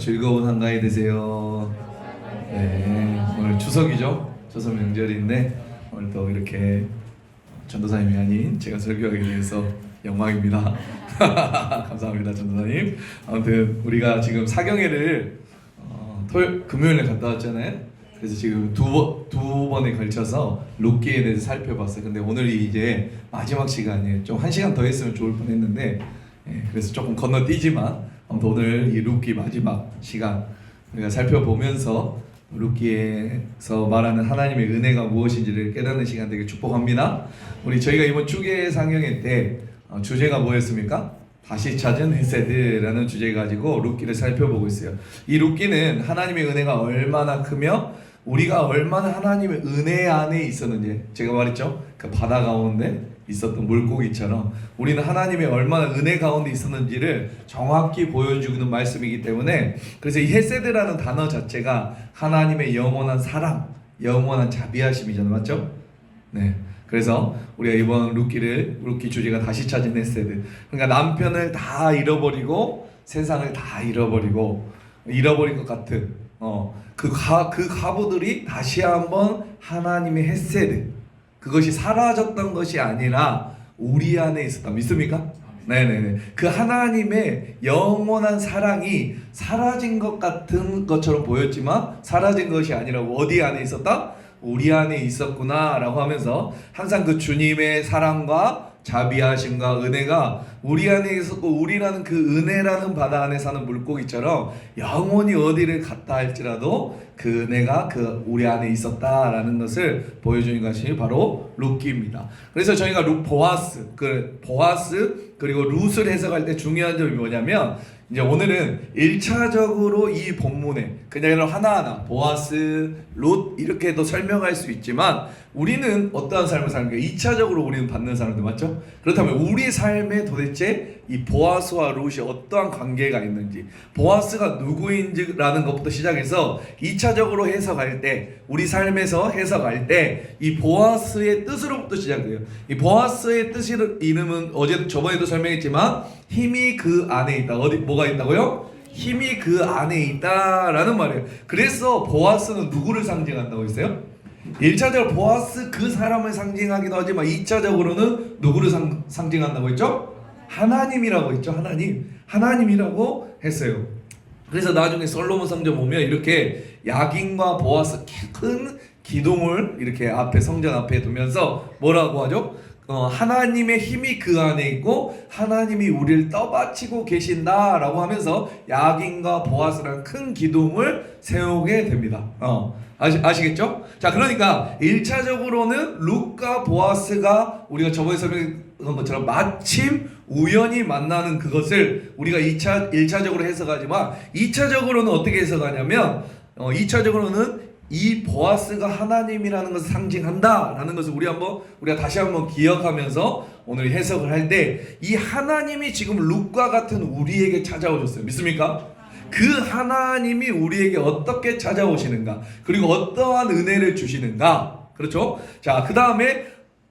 즐거운 한가위 되세요. 네, 오늘 추석이죠. 추석 명절인데 오늘 또 이렇게 전도사님이 아닌 제가 설교하게 돼서 영광입니다. 감사합니다, 전도사님. 아무튼 우리가 지금 사경회를 금요일에 갔다 왔잖아요. 그래서 지금 두 번에 걸쳐서 룻기에 대해서 살펴봤어요. 근데 오늘이 이제 마지막 시간이에요. 좀 1시간 더 했으면 좋을 뻔했는데 그래서 조금 건너뛰지만 아무튼 오늘 이 룻기 마지막 시간 우리가 살펴보면서 룻기에서 말하는 하나님의 은혜가 무엇인지를 깨닫는 시간 되게 축복합니다. 저희가 이번 주계 상영회 때 주제가 뭐였습니까? 다시 찾은 헤세드라는 주제 가지고 룻기를 살펴보고 있어요. 이 룻기는 하나님의 은혜가 얼마나 크며 우리가 얼마나 하나님의 은혜 안에 있었는지, 제가 말했죠. 그 바다 가운데 있었던 물고기처럼 우리는 하나님의 얼마나 은혜 가운데 있었는지를 정확히 보여주는 말씀이기 때문에, 그래서 이 헤세드라는 단어 자체가 하나님의 영원한 사랑, 영원한 자비하심이잖아요. 맞죠? 네. 그래서 우리가 이번 룻기 주제가 다시 찾은 헤세드. 그러니까 남편을 다 잃어버리고 세상을 다 잃어버린 것 같은 그 과부들이 다시 한번 하나님의 헤세드, 그것이 사라졌던 것이 아니라 우리 안에 있었다. 믿습니까? 네네네. 그 하나님의 영원한 사랑이 사라진 것 같은 것처럼 보였지만 사라진 것이 아니라 어디 안에 있었다? 우리 안에 있었구나 라고 하면서 항상 그 주님의 사랑과 자비하심과 은혜가 우리 안에 있었고, 우리라는 그 은혜라는 바다 안에 사는 물고기처럼 영원히 어디를 갔다 할지라도 그 은혜가 그 우리 안에 있었다라는 것을 보여주는 것이 바로 룻기입니다. 그래서 저희가 보아스 그리고 룻을 해석할 때 중요한 점이 뭐냐면, 이제 오늘은 1차적으로 이 본문에 그냥 하나하나 보아스, 룻 이렇게도 설명할 수 있지만 우리는 어떠한 삶을 사는가? 2차적으로 우리는 받는 사람들, 맞죠? 그렇다면 우리 삶에 도대체 이 보아스와 룻이 어떠한 관계가 있는지, 보아스가 누구인지라는 것부터 시작해서 2차적으로 해석할 때, 우리 삶에서 해석할 때 이 보아스의 뜻으로부터 시작돼요. 이 보아스의 이름은 저번에도 설명했지만 힘이 그 안에 있다. 뭐가 있다고요? 힘이 그 안에 있다라는 말이에요. 그래서 보아스는 누구를 상징한다고 했어요? 1차적으로 보아스 그 사람을 상징하기도 하지만 2차적으로는 누구를 상징한다고 했죠? 하나님이라고 했죠. 하나님이라고 했어요. 그래서 나중에 솔로몬 성전 보면 이렇게 야긴과 보아스 큰 기둥을 이렇게 성전 앞에 두면서 뭐라고 하죠? 하나님의 힘이 그 안에 있고 하나님이 우리를 떠받치고 계신다라고 하면서 야긴과 보아스라는 큰 기둥을 세우게 됩니다. 아시겠죠? 자, 그러니까 1차적으로는 룻과 보아스가 우리가 저번에 설명한 것처럼 마침 우연히 만나는 그것을 우리가 1차적으로 해석하지만 2차적으로는 어떻게 해석하냐면 2차적으로는 이 보아스가 하나님이라는 것을 상징한다라는 것을 우리가 다시 한번 기억하면서 오늘 해석을 할 때, 이 하나님이 지금 룻과 같은 우리에게 찾아오셨어요. 믿습니까? 그 하나님이 우리에게 어떻게 찾아오시는가, 그리고 어떠한 은혜를 주시는가, 그렇죠? 자, 그 다음에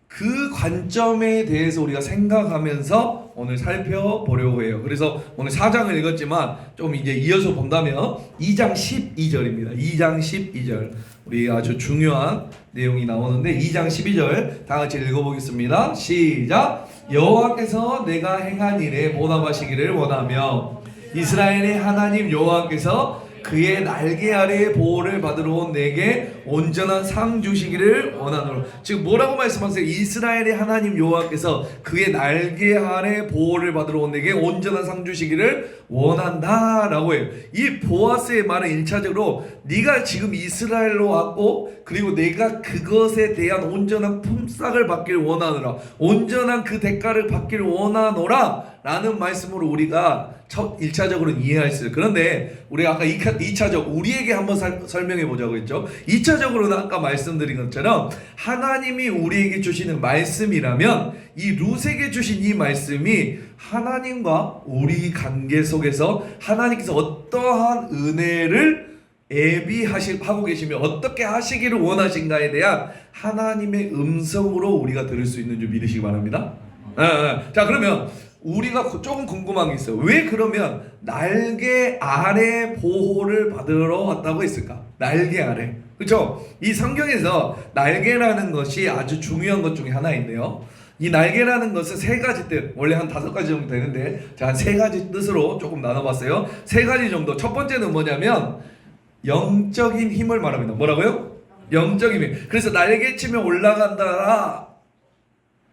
그 관점에 대해서 우리가 생각하면서 오늘 살펴보려고 해요. 그래서 오늘 4장을 읽었지만 좀 이제 이어서 본다면 2장 12절입니다. 2장 12절. 우리 아주 중요한 내용이 나오는데 2장 12절 다 같이 읽어보겠습니다. 시작. 여호와께서 내가 행한 일에 보답하시기를 원하며 이스라엘의 하나님 여호와께서 그의 날개 아래의 보호를 받으러 온 내게 온전한 상 주시기를 원하노라. 지금 뭐라고 말씀하세요? 이스라엘의 하나님 여호와께서 그의 날개 아래 보호를 받으러 온 내게 온전한 상 주시기를 원한다라고 해요. 이 보아스의 말은 1차적으로 네가 지금 이스라엘로 왔고 그리고 내가 그것에 대한 온전한 품삯을 받기를 원하노라, 온전한 그 대가를 받기를 원하노라 라는 말씀으로 우리가 1차적으로는 이해할 수 있어요. 그런데 우리가 아까 2차적 우리에게 한번 설명해 보자고 했죠. 2차적으로는 아까 말씀드린 것처럼 하나님이 우리에게 주시는 말씀이라면 이 룻에게 주신 이 말씀이 하나님과 우리 관계 속에서 하나님께서 어떠한 은혜를 하고 계시며 어떻게 하시기를 원하신가에 대한 하나님의 음성으로 우리가 들을 수 있는 줄 믿으시기 바랍니다. 자, 그러면 우리가 조금 궁금한 게 있어요. 왜 그러면 날개 아래 보호를 받으러 왔다고 했을까? 날개 아래. 그렇죠? 이 성경에서 날개라는 것이 아주 중요한 것 중에 하나인데요. 이 날개라는 것은 세 가지 뜻, 원래 한 5가지 정도 되는데 제가 한 3가지 뜻으로 조금 나눠봤어요. 3가지 정도. 첫 번째는 뭐냐면 영적인 힘을 말합니다. 뭐라고요? 영적인 힘. 그래서 날개치며 올라간다.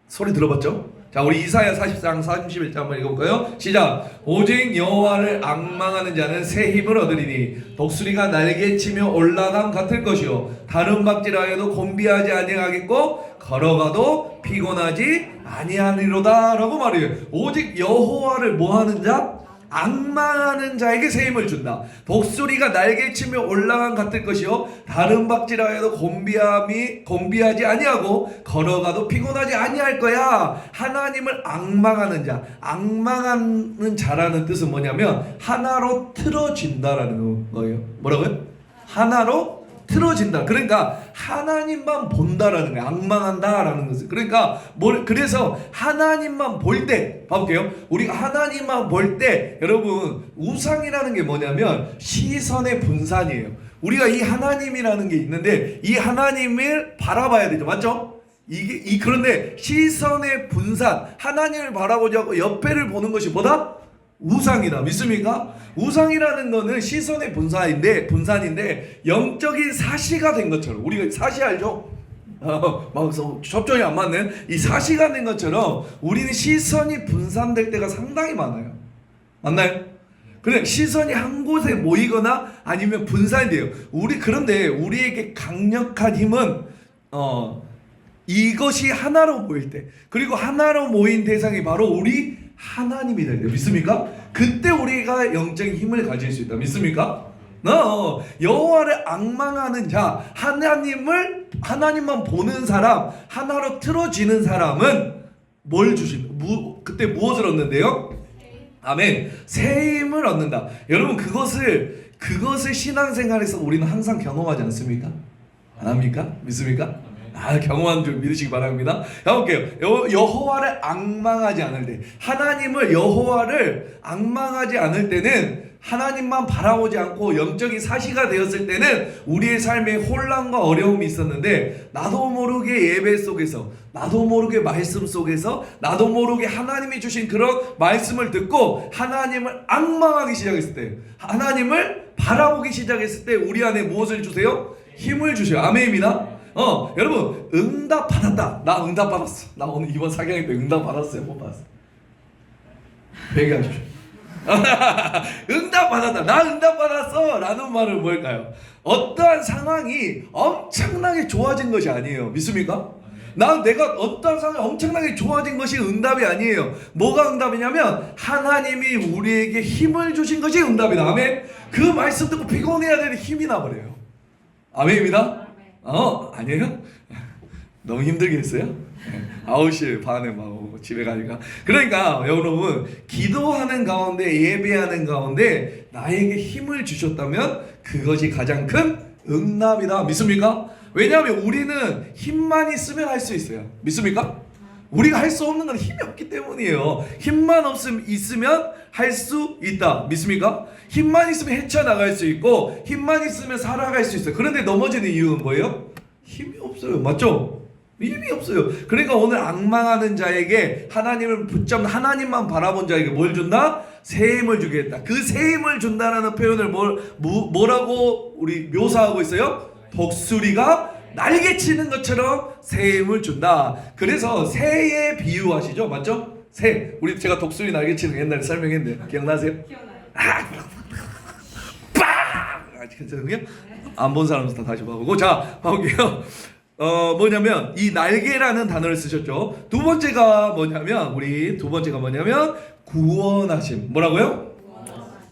소리 들어봤죠? 자, 우리 이사야 40장 31절 한번 읽어볼까요? 시작. 오직 여호와를 앙망하는 자는 새 힘을 얻으리니 독수리가 날개치며 올라감 같을 것이요 다른 박질하여도 곤비하지 아니하겠고 걸어가도 피곤하지 아니하리로다 라고 말해요. 오직 여호와를 뭐하는 자? 앙망하는 자에게 새 힘을 준다. 독수리가 날개치며 올라간 같을 것이요 다른 박질하여도 곤비하지 아니하고 걸어가도 피곤하지 아니할 거야. 하나님을 앙망하는 자. 앙망하는 자라는 뜻은 뭐냐면 하나로 틀어진다라는 거예요. 뭐라고요? 하나로 틀어진다. 그러니까 하나님만 본다라는 거예요. 앙망한다라는 것은. 그러니까 그래서 하나님만 볼 때 봐볼게요. 우리가 하나님만 볼 때 여러분 우상이라는 게 뭐냐면 시선의 분산이에요. 우리가 이 하나님이라는 게 있는데 이 하나님을 바라봐야 되죠. 맞죠? 그런데 시선의 분산, 하나님을 바라보지 않고 옆에를 보는 것이 뭐다? 우상이다. 믿습니까? 우상이라는 거는 시선의 분산인데 영적인 사시가 된 것처럼, 우리가 사시 알죠? 막 접점이 안 맞는 이 사시가 된 것처럼 우리는 시선이 분산될 때가 상당히 많아요. 맞나요? 그래, 시선이 한 곳에 모이거나 아니면 분산이 돼요. 그런데 우리에게 강력한 힘은 이것이 하나로 모일 때, 그리고 하나로 모인 대상이 바로 우리 하나님이 될 때, 믿습니까? 그때 우리가 영적인 힘을 가질 수 있다. 믿습니까? 여호와를 앙망하는 자, 하나님만 보는 사람, 하나로 틀어지는 사람은 그때 무엇을 얻는데요? 아멘. 새 힘을 얻는다. 여러분 그것을 신앙생활에서 우리는 항상 경험하지 않습니까? 안 합니까? 믿습니까? 경험한 줄 믿으시기 바랍니다. 가볼게요. 여호와를 앙망하지 않을 때, 여호와를 앙망하지 않을 때는, 하나님만 바라보지 않고 영적인 사시가 되었을 때는 우리의 삶에 혼란과 어려움이 있었는데, 나도 모르게 예배 속에서, 나도 모르게 말씀 속에서, 나도 모르게 하나님이 주신 그런 말씀을 듣고 하나님을 앙망하기 시작했을 때, 하나님을 바라보기 시작했을 때 우리 안에 무엇을 주세요? 힘을 주셔요. 아멘입니다. 여러분 응답 받았다. 나 응답 받았어. 나 오늘 이번 사경회 때 응답 받았어요. 못 받았어? 회개하십시오. 응답 받았다. 나 응답 받았어 라는 말은 뭘까요? 어떠한 상황이 엄청나게 좋아진 것이 아니에요. 믿습니까? 내가 어떤 상황이 엄청나게 좋아진 것이 응답이 아니에요. 뭐가 응답이냐면 하나님이 우리에게 힘을 주신 것이 응답이다. 아멘. 그 말씀 듣고 피곤해야 되는 힘이 나버려요. 아멘입니다. 아니에요? 너무 힘들게 했어요? 9시 반에 막 집에 가니까. 그러니까 여러분 기도하는 가운데, 예배하는 가운데 나에게 힘을 주셨다면 그것이 가장 큰 응답이다. 믿습니까? 왜냐하면 우리는 힘만 있으면 할 수 있어요. 믿습니까? 우리가 할 수 없는 건 힘이 없기 때문이에요. 힘만 있으면 할 수 있다. 믿습니까? 힘만 있으면 헤쳐나갈 수 있고 힘만 있으면 살아갈 수 있어요. 그런데 넘어지는 이유는 뭐예요? 힘이 없어요. 맞죠? 힘이 없어요. 그러니까 오늘 앙망하는 자에게, 하나님을 붙잡는, 하나님만 바라본 자에게 뭘 준다? 새 힘을 주겠다. 그 새 힘을 준다라는 표현을 뭐라고 우리 묘사하고 있어요? 독수리가 날개치는 것처럼 새 힘을 준다. 그래서 새에 비유하시죠? 맞죠? 새. 제가 독수리 날개치는 거 옛날에 설명했는데 기억나세요? 기억나요. 괜찮으세요? 안 본 사람은 다시 봐보고. 자, 봐볼게요. 뭐냐면 이 날개라는 단어를 쓰셨죠. 두 번째가 뭐냐면 구원하심. 뭐라고요?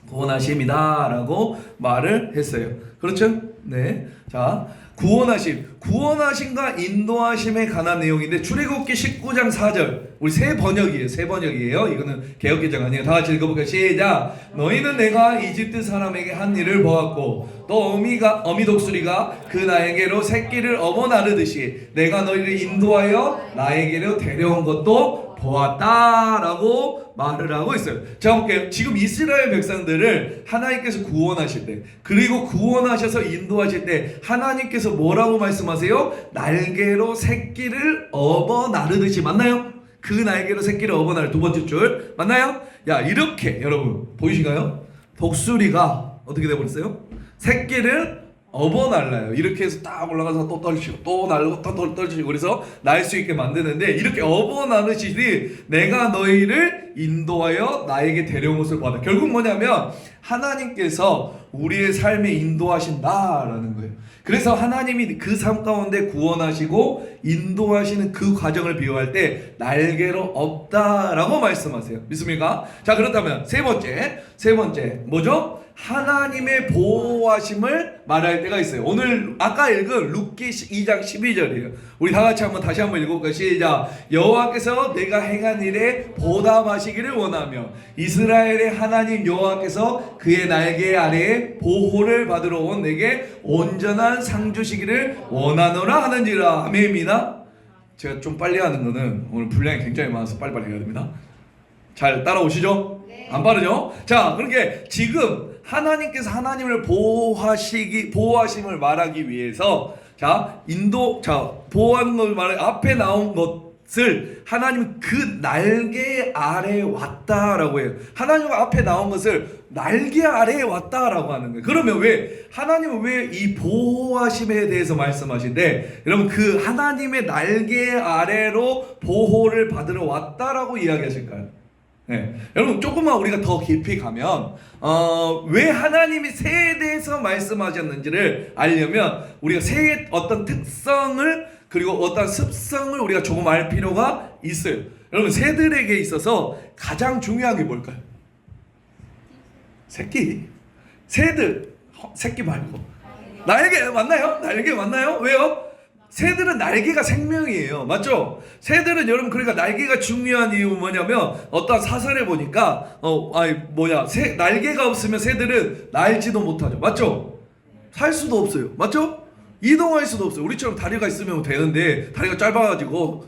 구원하심이다 라고 말을 했어요. 그렇죠? 네. 자, 구원하심과 인도하심에 관한 내용인데, 출애굽기 19장 4절. 우리 새 번역이에요. 이거는 개역개정 아니에요. 다 같이 읽어볼게요. 시작. 너희는 내가 이집트 사람에게 한 일을 보았고 또 어미 독수리가 그 나에게로 새끼를 업어 나르듯이 내가 너희를 인도하여 나에게로 데려온 것도 보았다라고 말을 하고 있어요. 자 볼게요. 지금 이스라엘 백성들을 하나님께서 구원하실 때, 그리고 구원하셔서 인도하실 때 하나님께서 뭐라고 말씀하세요? 날개로 새끼를 업어 나르듯이. 맞나요? 그 날개로 새끼를 업어 나르. 두 번째 줄 맞나요? 야, 이렇게 여러분 보이신가요? 독수리가 어떻게 돼버렸어요? 새끼를 업어 날라요. 이렇게 해서 딱 올라가서 또 떨치고 또 날고 또 떨치고, 그래서 날 수 있게 만드는데, 이렇게 업어 나르시니 내가 너희를 인도하여 나에게 데려온 것을 보았다. 결국 뭐냐면 하나님께서 우리의 삶에 인도하신다라는 거예요. 그래서 하나님이 그 삶 가운데 구원하시고 인도하시는 그 과정을 비유할 때 날개로 업다라고 말씀하세요. 믿습니까? 자, 그렇다면 세 번째 뭐죠? 하나님의 보호하심을 말할 때가 있어요. 오늘 아까 읽은 룻기 2장 12절이에요. 우리 다 같이 다시 한번 읽어볼까요? 시작. 여호와께서 내가 행한 일에 보답하시기를 원하며 이스라엘의 하나님 여호와께서 그의 날개 아래에 보호를 받으러 온 내게 온전한 상 주시기를 원하노라 하는지라. 아멘입니다. 제가 좀 빨리 하는 거는 오늘 분량이 굉장히 많아서 빨리빨리 해야 됩니다. 잘 따라오시죠? 네. 안 빠르죠? 자, 그러니까 지금 하나님께서 하나님을 보호하심을 말하기 위해서, 보호하는 걸 말해 앞에 나온 것을 하나님 그 날개 아래에 왔다라고 해요. 하나님 앞에 나온 것을 날개 아래에 왔다라고 하는 거예요. 그러면 하나님은 왜 이 보호하심에 대해서 말씀하신데, 여러분 그 하나님의 날개 아래로 보호를 받으러 왔다라고 이야기하실까요? 네. 여러분 조금만 우리가 더 깊이 가면 왜 하나님이 새에 대해서 말씀하셨는지를 알려면 우리가 새의 어떤 특성을, 그리고 어떤 습성을 우리가 조금 알 필요가 있어요. 여러분 새들에게 있어서 가장 중요한 게 뭘까요? 새끼. 새들 새끼 말고 날개. 맞나요? 날개 맞나요? 왜요? 새들은 날개가 생명이에요. 맞죠? 새들은 여러분, 그러니까 날개가 중요한 이유 뭐냐면, 어떤 사설에 보니까 날개가 없으면 새들은 날지도 못하죠. 맞죠? 살 수도 없어요. 맞죠? 이동할 수도 없어요. 우리처럼 다리가 있으면 되는데 다리가 짧아가지고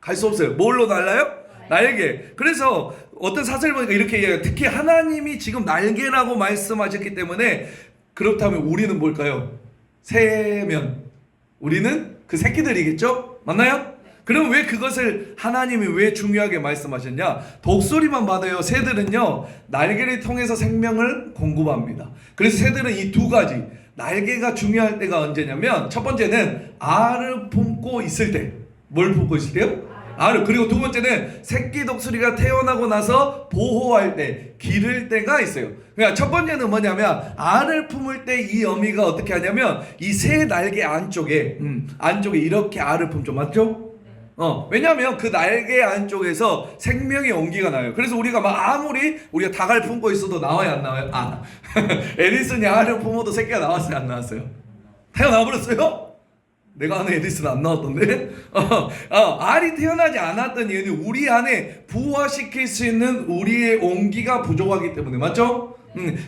갈 수 없어요. 뭘로 날라요? 날개. 그래서 어떤 사설에 보니까 이렇게 얘기해요. 특히 하나님이 지금 날개라고 말씀하셨기 때문에, 그렇다면 우리는 뭘까요? 새면 우리는 그 새끼들이겠죠? 맞나요? 그럼 왜 그것을 하나님이 왜 중요하게 말씀하셨냐? 독수리만 받아요. 새들은요, 날개를 통해서 생명을 공급합니다. 그래서 새들은 이 두 가지, 날개가 중요할 때가 언제냐면, 첫 번째는 알을 품고 있을 때. 뭘 품고 있을 때요? 알을. 그리고 두 번째는 새끼 독수리가 태어나고 나서 보호할 때, 기를 때가 있어요. 그러니까 첫 번째는 뭐냐면, 알을 품을 때 이 어미가 어떻게 하냐면 이 새 날개 안쪽에 이렇게 알을 품죠. 맞죠? 왜냐하면 그 날개 안쪽에서 생명의 온기가 나요. 그래서 우리가 아무리 우리가 닭을 품고 있어도 나와요, 안 나와요? 에디슨이 알을 품어도 새끼가 나왔어요, 안 나왔어요? 태어나 버렸어요? 내가 아는 에디슨은 안 나왔던데? 알이 태어나지 않았던 이유는 우리 안에 부화시킬 수 있는 우리의 온기가 부족하기 때문에. 맞죠?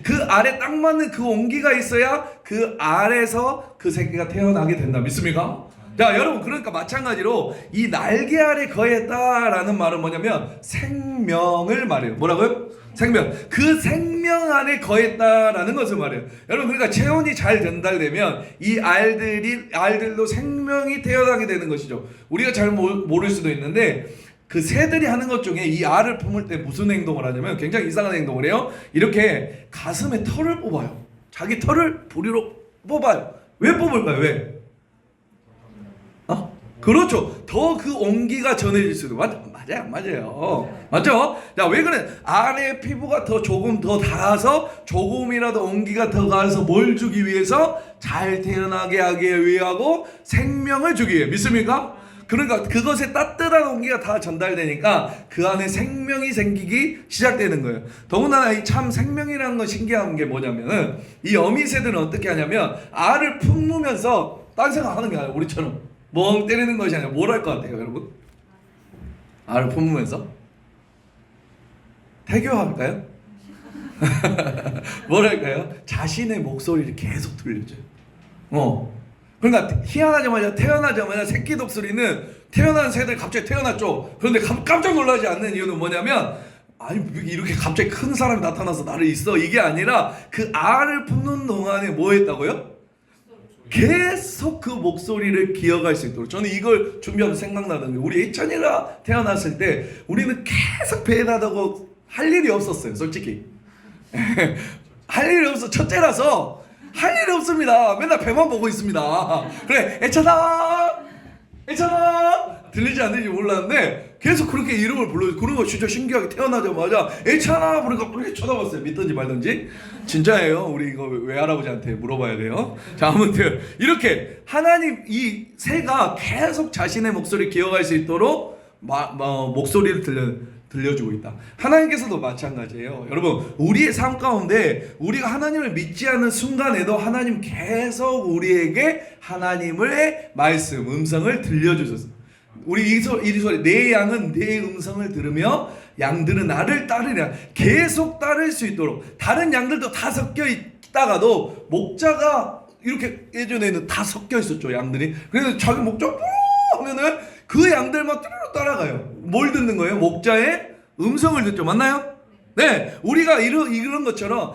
그 알에 딱 맞는 그 온기가 있어야 그 알에서 그 새끼가 태어나게 된다. 믿습니까? 자, 여러분, 그러니까 마찬가지로 이 날개 아래 거했다라는 말은 뭐냐면 생명을 말해요. 뭐라고요? 생명. 그 생명 안에 거했다라는 것을 말해요. 여러분, 그러니까 체온이 잘 전달되면 이 알들도 생명이 태어나게 되는 것이죠. 우리가 잘 모를 수도 있는데, 그 새들이 하는 것 중에 이 알을 품을 때 무슨 행동을 하냐면 굉장히 이상한 행동을 해요. 이렇게 가슴에 털을 뽑아요. 자기 털을 부리로 뽑아요. 왜 뽑을까요? 왜? 그렇죠. 더 그 온기가 전해질 수도. 맞아요. 맞죠? 자, 왜 그래? 알의 피부가 조금 더 닿아서 조금이라도 온기가 더 가서 뭘 주기 위해서? 잘 태어나게 하기 위하고 생명을 주기 위해. 믿습니까? 그러니까 그것에 따뜻한 온기가 다 전달되니까 그 안에 생명이 생기기 시작되는 거예요. 더군다나 이 참 생명이라는 건 신기한 게 뭐냐면은, 이 어미새들은 어떻게 하냐면 알을 품으면서 딴 생각하는 게 아니라 우리처럼 멍 때리는 것이 아니라 뭘 할 것 같아요, 여러분? 알을 품으면서 태교할까요? 뭘 할까요? 자신의 목소리를 계속 들려줘요. 그러니까 태어나자마자 새끼 독수리는 태어난 새들 갑자기 태어났죠. 그런데 깜짝 놀라지 않는 이유는 뭐냐면, 아니 이렇게 갑자기 큰 사람이 나타나서 나를 있어, 이게 아니라 그 알을 품는 동안에 뭐 했다고요? 계속 그 목소리를 기억할 수 있도록. 저는 이걸 준비하면서 생각나는 게, 우리 예찬이가 태어났을 때 우리는 계속 배에다고 할 일이 없었어요, 솔직히. 할 일이 없어. 첫째라서 할 일이 없습니다. 맨날 배만 보고 있습니다. 그래, 애찬아 들리지 안 들리지 몰랐는데 계속 그렇게 이름을 불러요. 그런 거 진짜 신기하게, 태어나자마자 애찬아 그러니까 그렇게 쳐다봤어요. 믿든지 말든지. 진짜예요. 우리 이거 외할아버지한테 물어봐야 돼요. 자, 아무튼 이렇게 하나님, 이 새가 계속 자신의 목소리를 기억할 수 있도록 목소리를 들려주고 있다. 하나님께서도 마찬가지예요. 여러분, 우리의 삶 가운데 우리가 하나님을 믿지 않는 순간에도 하나님 계속 우리에게 하나님의 말씀, 음성을 들려주셨어요. 우리 이 소리, 내 양은 내 음성을 들으며 양들은 나를 따르리라. 계속 따를 수 있도록. 다른 양들도 다 섞여 있다가도 목자가 이렇게 예전에는 다 섞여 있었죠, 양들이. 그래서 자기 목자 하면은 그 양들만 따라가요. 뭘 듣는 거예요? 목자의 음성을 듣죠. 맞나요? 네, 우리가 이런 것처럼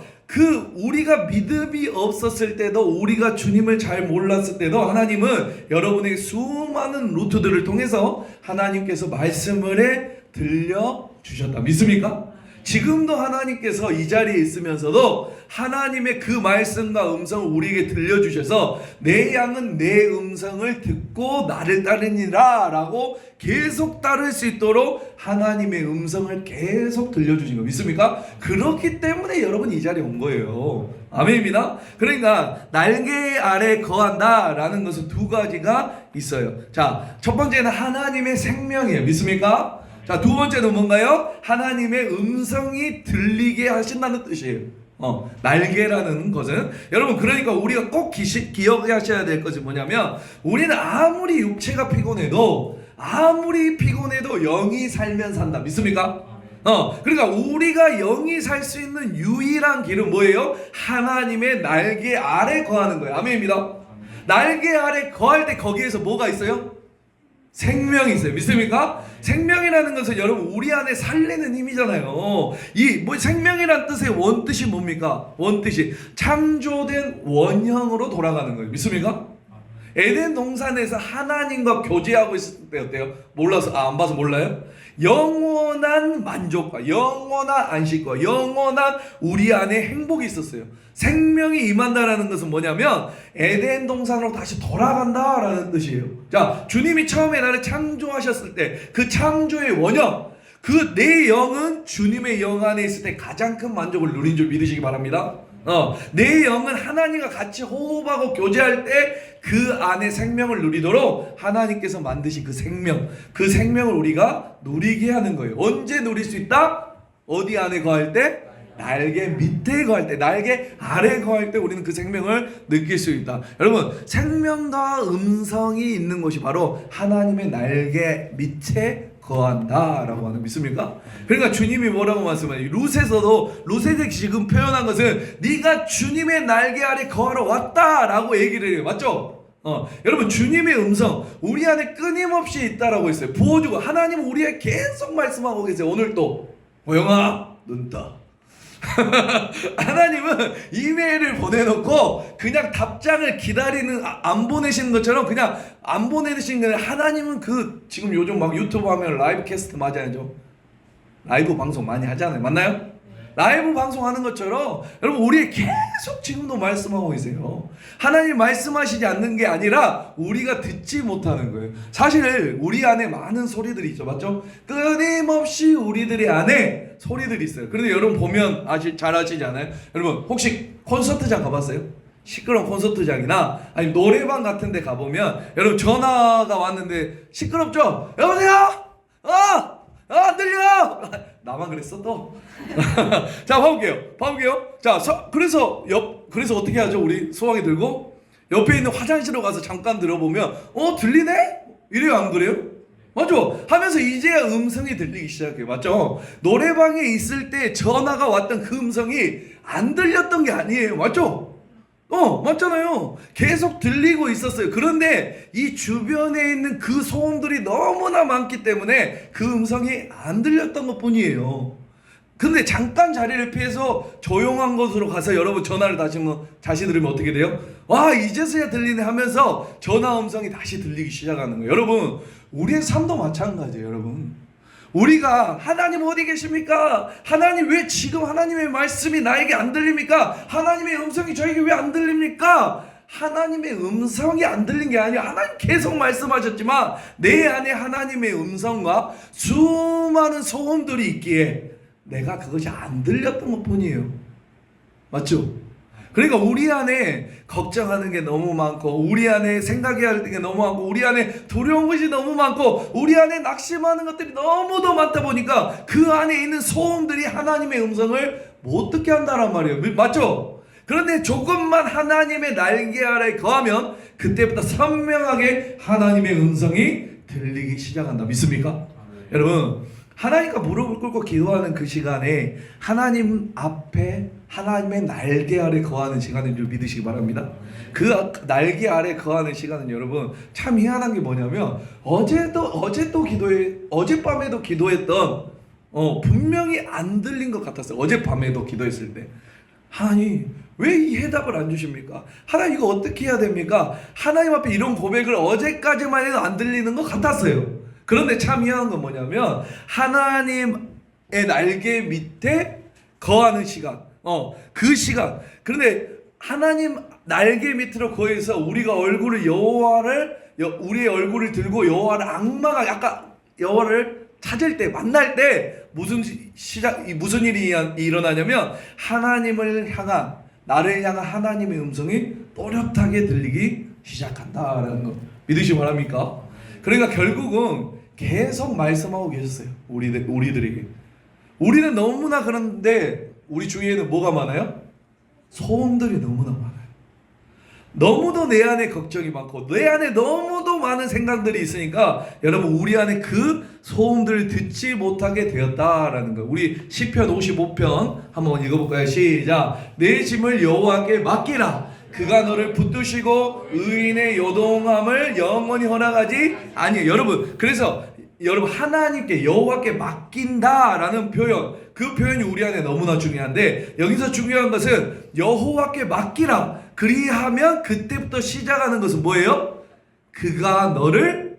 우리가 믿음이 없었을 때도, 우리가 주님을 잘 몰랐을 때도 하나님은 여러분에게 수많은 루트들을 통해서 하나님께서 말씀을 들려주셨다. 믿습니까? 지금도 하나님께서 이 자리에 있으면서도 하나님의 그 말씀과 음성을 우리에게 들려주셔서 내 양은 내 음성을 듣고 나를 따르니라 라고 계속 따를 수 있도록 하나님의 음성을 계속 들려주신 거 믿습니까? 그렇기 때문에 여러분 이 자리에 온 거예요. 아멘입니다. 그러니까 날개 아래 거한다 라는 것은 두 가지가 있어요. 자, 첫 번째는 하나님의 생명이에요. 믿습니까? 자, 두 번째는 뭔가요? 하나님의 음성이 들리게 하신다는 뜻이에요. 날개라는 것은, 여러분, 그러니까 우리가 꼭 기억하셔야 될 것이 뭐냐면, 우리는 아무리 육체가 피곤해도 영이 살면 산다. 믿습니까? 그러니까 우리가 영이 살 수 있는 유일한 길은 뭐예요? 하나님의 날개 아래 거하는 거예요. 아멘입니다. 날개 아래 거할 때 거기에서 뭐가 있어요? 생명이 있어요. 믿습니까? 생명이라는 것은 여러분 우리 안에 살리는 힘이잖아요. 생명이란 뜻의 원뜻이 뭡니까? 원뜻이 창조된 원형으로 돌아가는 거예요. 믿습니까? 에덴 동산에서 하나님과 교제하고 있을 때 어때요? 안 봐서 몰라요? 영원한 만족과 영원한 안식과 영원한 우리 안에 행복이 있었어요. 생명이 임한다라는 것은 뭐냐면 에덴 동산으로 다시 돌아간다라는 뜻이에요. 자, 주님이 처음에 나를 창조하셨을 때 그 창조의 원형, 내 영은 주님의 영 안에 있을 때 가장 큰 만족을 누린 줄 믿으시기 바랍니다. 내 영은 하나님과 같이 호흡하고 교제할 때 그 안에 생명을 누리도록 하나님께서 만드신 그 생명을 우리가 누리게 하는 거예요. 언제 누릴 수 있다? 어디 안에 거할 때? 날개 밑에 거할 때, 날개 아래 거할 때 우리는 그 생명을 느낄 수 있다. 여러분, 생명과 음성이 있는 곳이 바로 하나님의 날개 밑에 거한다라고 하는, 믿습니까? 그러니까 주님이 뭐라고 말씀하세요? 루셋이 지금 표현한 것은 네가 주님의 날개 아래 거하러 왔다라고 얘기를 해요. 맞죠? 여러분, 주님의 음성 우리 안에 끊임없이 있다라고 했어요. 부어주고 하나님은 우리에게 계속 말씀하고 계세요. 오늘 또 영아 눈 떠. 하나님은 이메일을 보내놓고 그냥 답장을 기다리는, 안 보내시는 것처럼 그냥 안 보내시는 게 아니라, 하나님은 지금 요즘 막 유튜브 하면 라이브 캐스트 맞아야죠. 라이브 방송 많이 하잖아요. 맞나요? 라이브 방송하는 것처럼 여러분 우리 계속 지금도 말씀하고 계세요. 하나님 말씀하시지 않는 게 아니라 우리가 듣지 못하는 거예요. 사실 우리 안에 많은 소리들이 있죠. 맞죠? 끊임없이 우리들의 안에 소리들이 있어요. 그런데 여러분 보면 잘 아시잖아요. 여러분 혹시 콘서트장 가봤어요? 시끄러운 콘서트장이나 아니 노래방 같은 데 가보면 여러분 전화가 왔는데 시끄럽죠? 여보세요? 안 들려! 나만 그랬어 또? 자, 봐볼게요. 자, 그래서 어떻게 하죠? 우리 소화기 들고 옆에 있는 화장실로 가서 잠깐 들어보면 들리네? 이래요, 안 그래요? 맞죠? 하면서 이제야 음성이 들리기 시작해요. 맞죠? 노래방에 있을 때 전화가 왔던 그 음성이 안 들렸던 게 아니에요. 맞죠? 맞잖아요. 계속 들리고 있었어요. 그런데 이 주변에 있는 그 소음들이 너무나 많기 때문에 그 음성이 안 들렸던 것 뿐이에요. 근데 잠깐 자리를 피해서 조용한 곳으로 가서 여러분 전화를 다시 들으면 어떻게 돼요? 와, 이제서야 들리네 하면서 전화 음성이 다시 들리기 시작하는 거예요. 여러분, 우리의 삶도 마찬가지예요. 여러분, 우리가 하나님 어디 계십니까? 하나님 왜 지금 하나님의 말씀이 나에게 안 들립니까? 하나님의 음성이 저에게 왜 안 들립니까? 하나님의 음성이 안 들린 게 아니라 하나님 계속 말씀하셨지만 내 안에 하나님의 음성과 수많은 소음들이 있기에 내가 그것이 안 들렸던 것 뿐이에요. 맞죠? 그러니까 우리 안에 걱정하는 게 너무 많고, 우리 안에 생각해야 할 게 너무 많고, 우리 안에 두려운 것이 너무 많고, 우리 안에 낙심하는 것들이 너무도 많다 보니까 그 안에 있는 소음들이 하나님의 음성을 못 듣게 한다란 말이에요. 맞죠? 그런데 조금만 하나님의 날개 아래 거하면 그때부터 선명하게 하나님의 음성이 들리기 시작한다. 믿습니까? 여러분, 하나님과 무릎을 꿇고 기도하는 그 시간에 하나님 앞에 하나님의 날개 아래 거하는 시간인 줄 믿으시기 바랍니다. 그 날개 아래 거하는 시간은 여러분 참 희한한 게 뭐냐면 어젯밤에도 기도했던 분명히 안 들린 것 같았어요. 어젯밤에도 기도했을 때 하나님 왜 이 해답을 안 주십니까? 하나님 이거 어떻게 해야 됩니까? 하나님 앞에 이런 고백을 어제까지만 해도 안 들리는 것 같았어요. 그런데 참 희한한 건 뭐냐면 하나님의 날개 밑에 거하는 시간, 그 시간. 그런데 하나님 날개 밑으로 거해서 우리가 우리의 얼굴을 들고 여호와를 악망하게, 아까 여호와를 찾을 때, 만날 때 무슨 일이 일어나냐면 나를 향한 하나님의 음성이 또렷하게 들리기 시작한다라는 거 믿으시기 바랍니까? 그러니까 결국은 계속 말씀하고 계셨어요. 우리들에게. 우리는 너무나 그런데 우리 주위에는 뭐가 많아요? 소음들이 너무나 많아요. 너무도 내 안에 걱정이 많고 내 안에 너무도 많은 생각들이 있으니까 여러분 우리 안에 그 소음들을 듣지 못하게 되었다라는 거예요. 우리 시편 55편 한번 읽어볼까요? 시작. 내 짐을 여호와께 맡기라. 그가 너를 붙드시고 의인의 요동함을 영원히 허락하지 아니에요. 그래서 여러분 하나님께 여호와께 맡긴다라는 표현, 그 표현이 우리 안에 너무나 중요한데 여기서 중요한 것은 여호와께 맡기라. 그리하면 그때부터 시작하는 것은 뭐예요? 그가 너를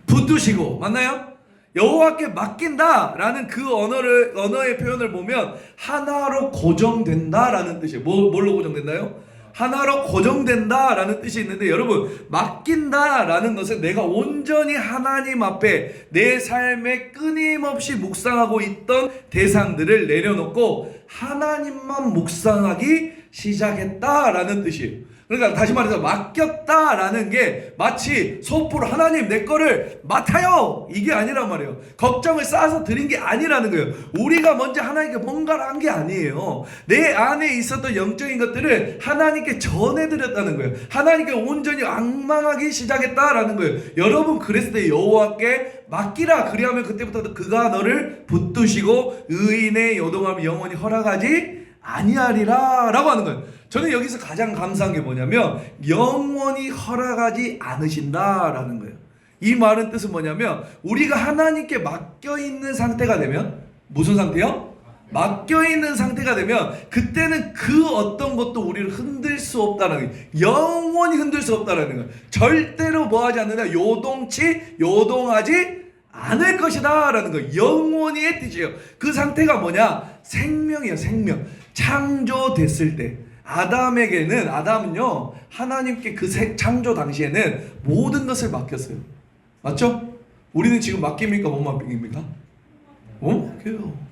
붙드시고, 맞나요? 여호와께 맡긴다라는 그 언어의 표현을 보면 하나로 고정된다라는 뜻이에요. 뭘로 고정된다요? 하나로 고정된다라는 뜻이 있는데 여러분 맡긴다라는 것은 내가 온전히 하나님 앞에 내 삶에 끊임없이 묵상하고 있던 대상들을 내려놓고 하나님만 묵상하기 시작했다라는 뜻이에요. 그러니까 다시 말해서 맡겼다라는 게 마치 소포로 하나님 내 거를 맡아요 이게 아니란 말이에요. 걱정을 쌓아서 드린 게 아니라는 거예요. 우리가 먼저 하나님께 뭔가를 한 게 아니에요. 내 안에 있었던 영적인 것들을 하나님께 전해드렸다는 거예요. 하나님께 온전히 앙망하기 시작했다라는 거예요. 여러분 그랬을 때 여호와께 맡기라. 그리하면 그때부터 그가 너를 붙드시고 의인의 요동함을 영원히 허락하지 아니하리라 라고 하는 거예요. 저는 여기서 가장 감사한 게 뭐냐면 영원히 허락하지 않으신다라는 거예요. 이 말은 뜻은 뭐냐면 우리가 하나님께 맡겨있는 상태가 되면 무슨 상태요? 맡겨있는 상태가 되면 그때는 그 어떤 것도 우리를 흔들 수 없다는 거예요. 영원히 흔들 수 없다는 거예요. 절대로 뭐하지 않는다. 요동하지 않을 것이다 라는 거예요. 영원히의 뜻이에요. 그 상태가 뭐냐? 생명이에요. 생명. 창조됐을 때 아담은요 하나님께 그 창조 당시에는 모든 것을 맡겼어요. 맞죠? 우리는 지금 맡깁니까? 못 맡깁니까? 맡겨요.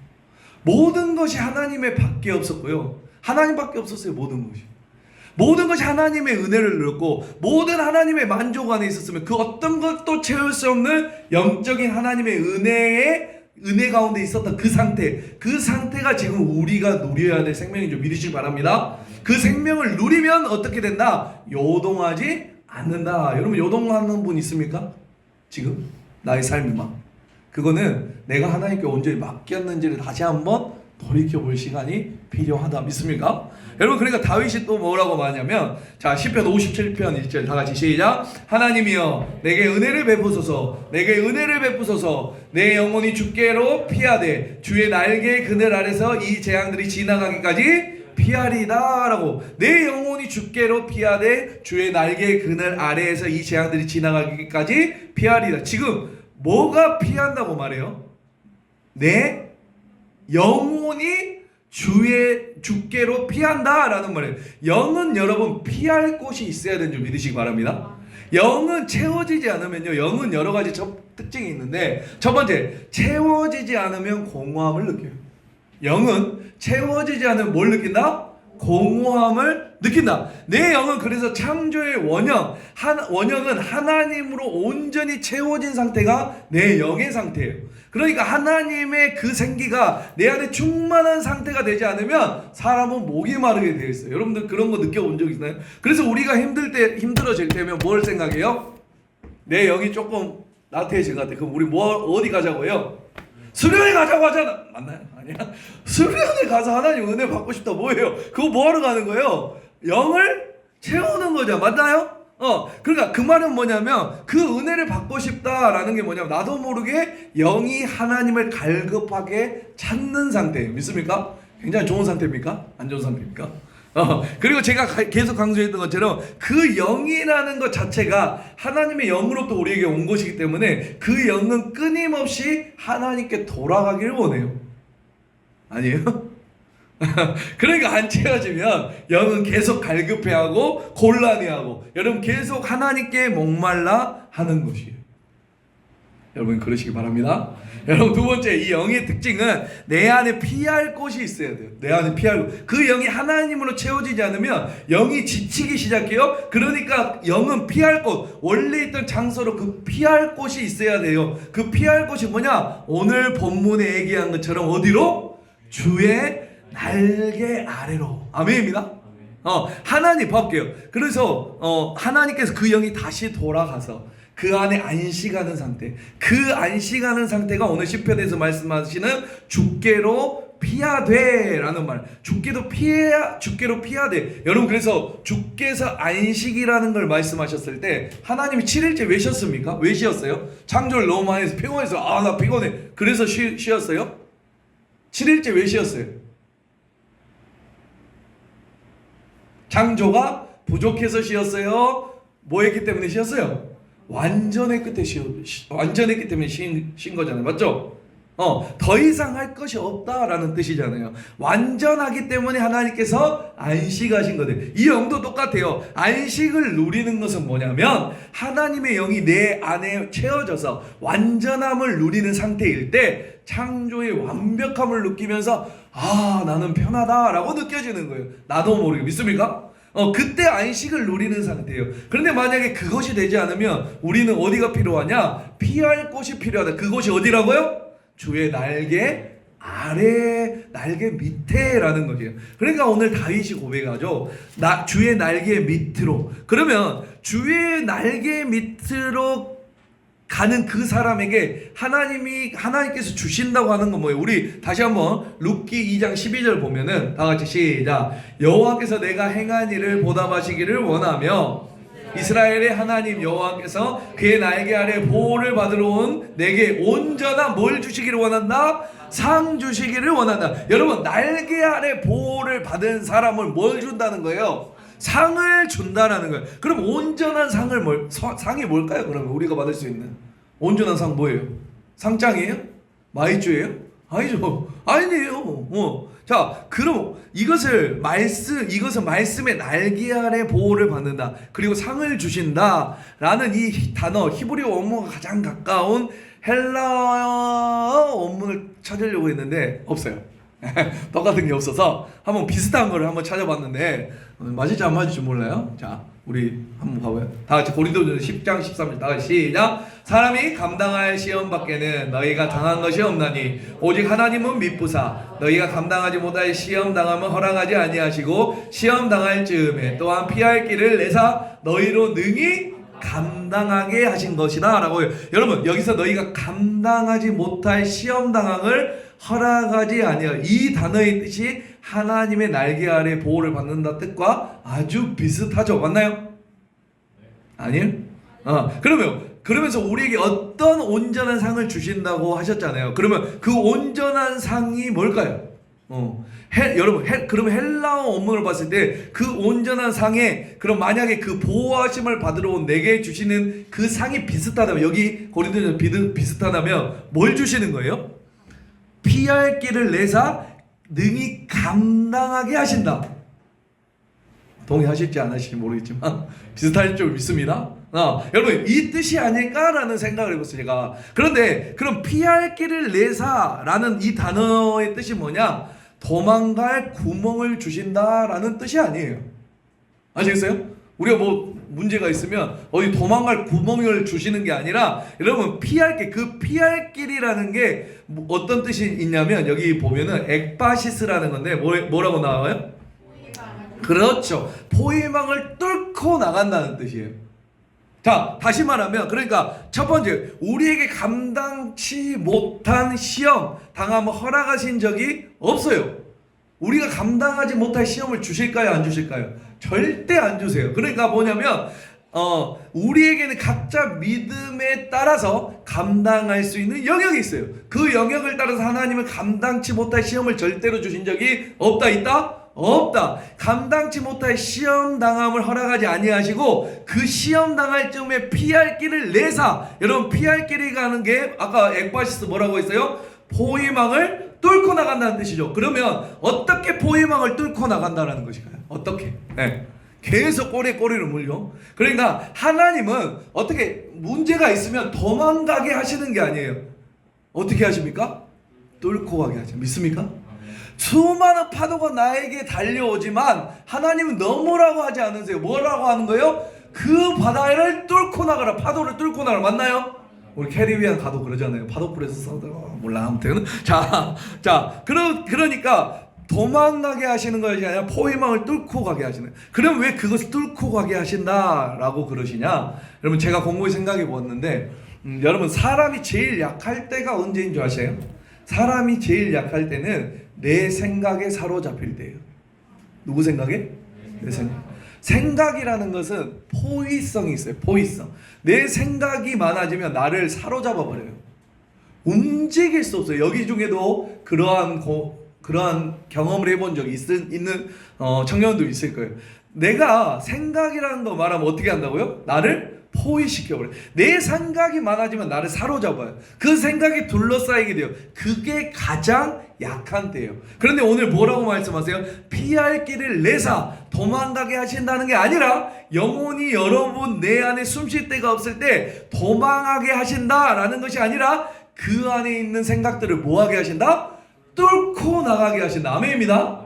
모든 것이 하나님의 밖에 없었고요. 하나님밖에 없었어요. 모든 것이 하나님의 은혜를 누렸고 모든 하나님의 만족 안에 있었으면 그 어떤 것도 채울 수 없는 영적인 하나님의 은혜 가운데 있었던 그 상태가 지금 우리가 누려야 될 생명인 줄 믿으시기 바랍니다. 그 생명을 누리면 어떻게 된다? 요동하지 않는다. 여러분 요동하는 분 있습니까? 지금 나의 삶이 그거는 내가 하나님께 온전히 맡겼는지를 다시 한번 돌이켜볼 시간이 필요하다. 믿습니까? 여러분, 그러니까 다윗이 또 뭐라고 말하냐면, 자, 시편 57편 1절 다 같이 시작. 하나님이여 내게 은혜를 베푸소서, 내게 은혜를 베푸소서. 내 영혼이 주께로 피하되 주의 날개의 그늘 아래서 이 재앙들이 지나가기까지 피하리다 라고. 내 영혼이 주께로 피하되 주의 날개의 그늘 아래에서 이 재앙들이 지나가기까지 피하리다. 지금 뭐가 피한다고 말해요? 내 영혼이 주께로 피한다라는 말이에요. 영은 여러분 피할 곳이 있어야 되는 줄 믿으시기 바랍니다. 영은 채워지지 않으면요, 영은 여러 가지 특징이 있는데, 첫 번째, 채워지지 않으면 공허함을 느껴요. 영은 채워지지 않으면 뭘 느낀다? 공허함을 느낀다. 내 영은 그래서 창조의 원형은 하나님으로 온전히 채워진 상태가 내 영의 상태예요. 그러니까 하나님의 그 생기가 내 안에 충만한 상태가 되지 않으면 사람은 목이 마르게 되어 있어요. 여러분들 그런 거 느껴본 적 있나요? 그래서 우리가 힘들어질 때면 뭘 생각해요? 내 영이 조금 나태해진 것 같아. 그럼 우리 어디 가자고요? 수련회 가자고 하잖아. 맞나요? 아니야? 수련회 가서 하나님 은혜 받고 싶다. 뭐예요? 그거 뭐하러 가는 거예요? 영을 채우는 거죠. 맞나요? 그러니까 그 말은 뭐냐면, 그 은혜를 받고 싶다라는 게 뭐냐면, 나도 모르게 영이 하나님을 갈급하게 찾는 상태예요. 믿습니까? 굉장히 좋은 상태입니까? 안 좋은 상태입니까? 그리고 제가 계속 강조했던 것처럼 그 영이라는 것 자체가 하나님의 영으로부터 우리에게 온 것이기 때문에 그 영은 끊임없이 하나님께 돌아가기를 원해요. 아니에요? 그러니까 안 채워지면 영은 계속 갈급해하고 곤란해하고, 여러분 계속 하나님께 목말라 하는 것이에요. 여러분 그러시기 바랍니다. 여러분, 두 번째, 이 영의 특징은 내 안에 피할 곳이 있어야 돼요. 내 안에 피할 곳. 그 영이 하나님으로 채워지지 않으면 영이 지치기 시작해요. 그러니까 영은 피할 곳, 원래 있던 장소로 그 피할 곳이 있어야 돼요. 그 피할 곳이 뭐냐? 오늘 본문에 얘기한 것처럼 어디로? 주의 날개 아래로. 아멘입니다. 하나님 볼게요. 그래서 하나님께서 그 영이 다시 돌아가서 그 안에 안식하는 상태, 그 안식하는 상태가 오늘 시편에서 말씀하시는 주께로 피하되 라는 말. 주께로 피하되. 여러분, 그래서 주께서 안식이라는 걸 말씀하셨을 때 하나님이 7일째 왜 쉬었습니까? 왜 쉬었어요? 창조를 너무 많이 해서 피곤해서 나 피곤해 그래서 쉬었어요? 7일째 왜 쉬었어요? 창조가 부족해서 쉬었어요? 뭐 했기 때문에 쉬었어요? 완전했기 때문에 쉰 거잖아요. 맞죠? 더 이상 할 것이 없다라는 뜻이잖아요. 완전하기 때문에 하나님께서 안식하신 거예요. 이 영도 똑같아요. 안식을 누리는 것은 뭐냐면, 하나님의 영이 내 안에 채워져서 완전함을 누리는 상태일 때 창조의 완벽함을 느끼면서 나는 편하다라고 느껴지는 거예요. 나도 모르게. 믿습니까? 그때 안식을 누리는 상태예요. 그런데 만약에 그것이 되지 않으면 우리는 어디가 필요하냐? 피할 곳이 필요하다. 그곳이 어디라고요? 주의 날개 아래, 날개 밑에라는 거죠. 그러니까 오늘 다윗이 고백하죠. 주의 날개 밑으로. 그러면 주의 날개 밑으로 가는 그 사람에게 하나님께서 주신다고 하는 건 뭐예요? 우리 다시 한번 룻기 2장 12절 보면은 다 같이 시작. 여호와께서 내가 행한 일을 보답하시기를 원하며 이스라엘의 하나님 여호와께서 그의 날개 아래 보호를 받으러 온 내게 온전한 뭘 주시기를 원한다? 상 주시기를 원한다. 여러분, 날개 아래 보호를 받은 사람을 뭘 준다는 거예요? 상을 준다라는 거예요. 그럼 온전한 상이 뭘까요? 그러면 우리가 받을 수 있는 온전한 상 뭐예요? 상장이에요? 마이쮸예요? 아니죠. 아니에요. 자, 그럼 이것은 말씀의 날개 아래 보호를 받는다. 그리고 상을 주신다라는 이 단어, 히브리어 원문과 가장 가까운 헬라어 원문을 찾으려고 했는데 없어요. 똑같은 게 없어서 한번 비슷한 거를 한번 찾아봤는데 맞을지 안 맞을지 몰라요. 자, 우리 한번 봐봐요. 다 같이 고린도전서 10장 13절 다 같이 시작. 사람이 감당할 시험 밖에는 너희가 당한 것이 없나니 오직 하나님은 미쁘사 너희가 감당하지 못할 시험 당함은 허락하지 아니하시고 시험 당할 즈음에 또한 피할 길을 내사 너희로 능히 감당하게 하신 것이다 라고요. 여러분, 여기서 너희가 감당하지 못할 시험 당함을 허락하지 아니하여. 이 단어의 뜻이 하나님의 날개 아래 보호를 받는다 뜻과 아주 비슷하죠. 맞나요? 아니에요? 그러면서 우리에게 어떤 온전한 상을 주신다고 하셨잖아요. 그러면 그 온전한 상이 뭘까요? 여러분, 그러면 헬라어 원문을 봤을 때 그 온전한 상에, 그럼 만약에 그 보호하심을 받으러 온 내게 주시는 그 상이 비슷하다면, 여기 고린도전서 비슷하다면 뭘 주시는 거예요? 피할 길을 내사 능히 감당하게 하신다. 동의하실지 안 하실지 모르겠지만 비슷할 줄 믿습니다. 여러분, 이 뜻이 아닐까라는 생각을 해봤어요, 제가. 그런데 그럼 피할 길을 내사라는 이 단어의 뜻이 뭐냐? 도망갈 구멍을 주신다라는 뜻이 아니에요. 아시겠어요? 우리가 뭐 문제가 있으면 어디 도망갈 구멍을 주시는 게 아니라, 여러분, 피할 길, 그 피할 길이라는 게 어떤 뜻이 있냐면, 여기 보면은 엑바시스라는 건데 뭐라고 나와요? 그렇죠. 포위망을 뚫고 나간다는 뜻이에요. 자, 다시 말하면, 그러니까 첫 번째, 우리에게 감당치 못한 시험 당하면 허락하신 적이 없어요. 우리가 감당하지 못할 시험을 주실까요, 안 주실까요? 절대 안 주세요. 그러니까 뭐냐면 우리에게는 각자 믿음에 따라서 감당할 수 있는 영역이 있어요. 그 영역을 따라서 하나님은 감당치 못할 시험을 절대로 주신 적이 없다, 있다? 없다. 감당치 못할 시험 당함을 허락하지 아니하시고, 그 시험 당할 쯤에 피할 길을 내사. 여러분, 피할 길이 가는 게 아까 엑바시스 뭐라고 했어요? 포위망을 뚫고 나간다는 뜻이죠. 그러면 어떻게 포위망을 뚫고 나간다는 것일까요? 어떻게? 네. 계속 꼬리를 물려. 그러니까 하나님은 어떻게 문제가 있으면 도망가게 하시는 게 아니에요. 어떻게 하십니까? 뚫고 가게 하죠. 믿습니까? 수많은 파도가 나에게 달려오지만 하나님은 넘으라고 하지 않으세요. 뭐라고 하는 거예요? 그 바다를 뚫고 나가라. 파도를 뚫고 나가라. 맞나요? 우리 캐리비안 가도 그러잖아요. 파도불에서 싸우다가 몰라, 아무튼. 그러니까 도망가게 하시는 것이 아니라 포위망을 뚫고 가게 하시는. 그럼 왜 그것을 뚫고 가게 하신다라고 그러시냐? 여러분, 제가 공부에 생각해 보았는데, 여러분, 사람이 제일 약할 때가 언제인 줄 아세요? 사람이 제일 약할 때는 내 생각에 사로잡힐 때예요. 누구 생각에? 내 생각. 생각이라는 것은 포위성이 있어요. 포위성. 내 생각이 많아지면 나를 사로잡아 버려요. 움직일 수 없어요. 여기 중에도 그러한 경험을 해본 적이 있는 청년도 있을 거예요. 내가 생각이라는 거 말하면 어떻게 한다고요? 나를 포위시켜버려요. 내 생각이 많아지면 나를 사로잡아요. 그 생각이 둘러싸이게 돼요. 그게 가장 약한 때예요. 그런데 오늘 뭐라고 말씀하세요? 피할 길을 내사 도망가게 하신다는 게 아니라, 영혼이 여러분 내 안에 숨쉴 데가 없을 때 도망하게 하신다라는 것이 아니라, 그 안에 있는 생각들을 뭐하게 하신다? 뚫고 나가게 하신다. 아멘입니다.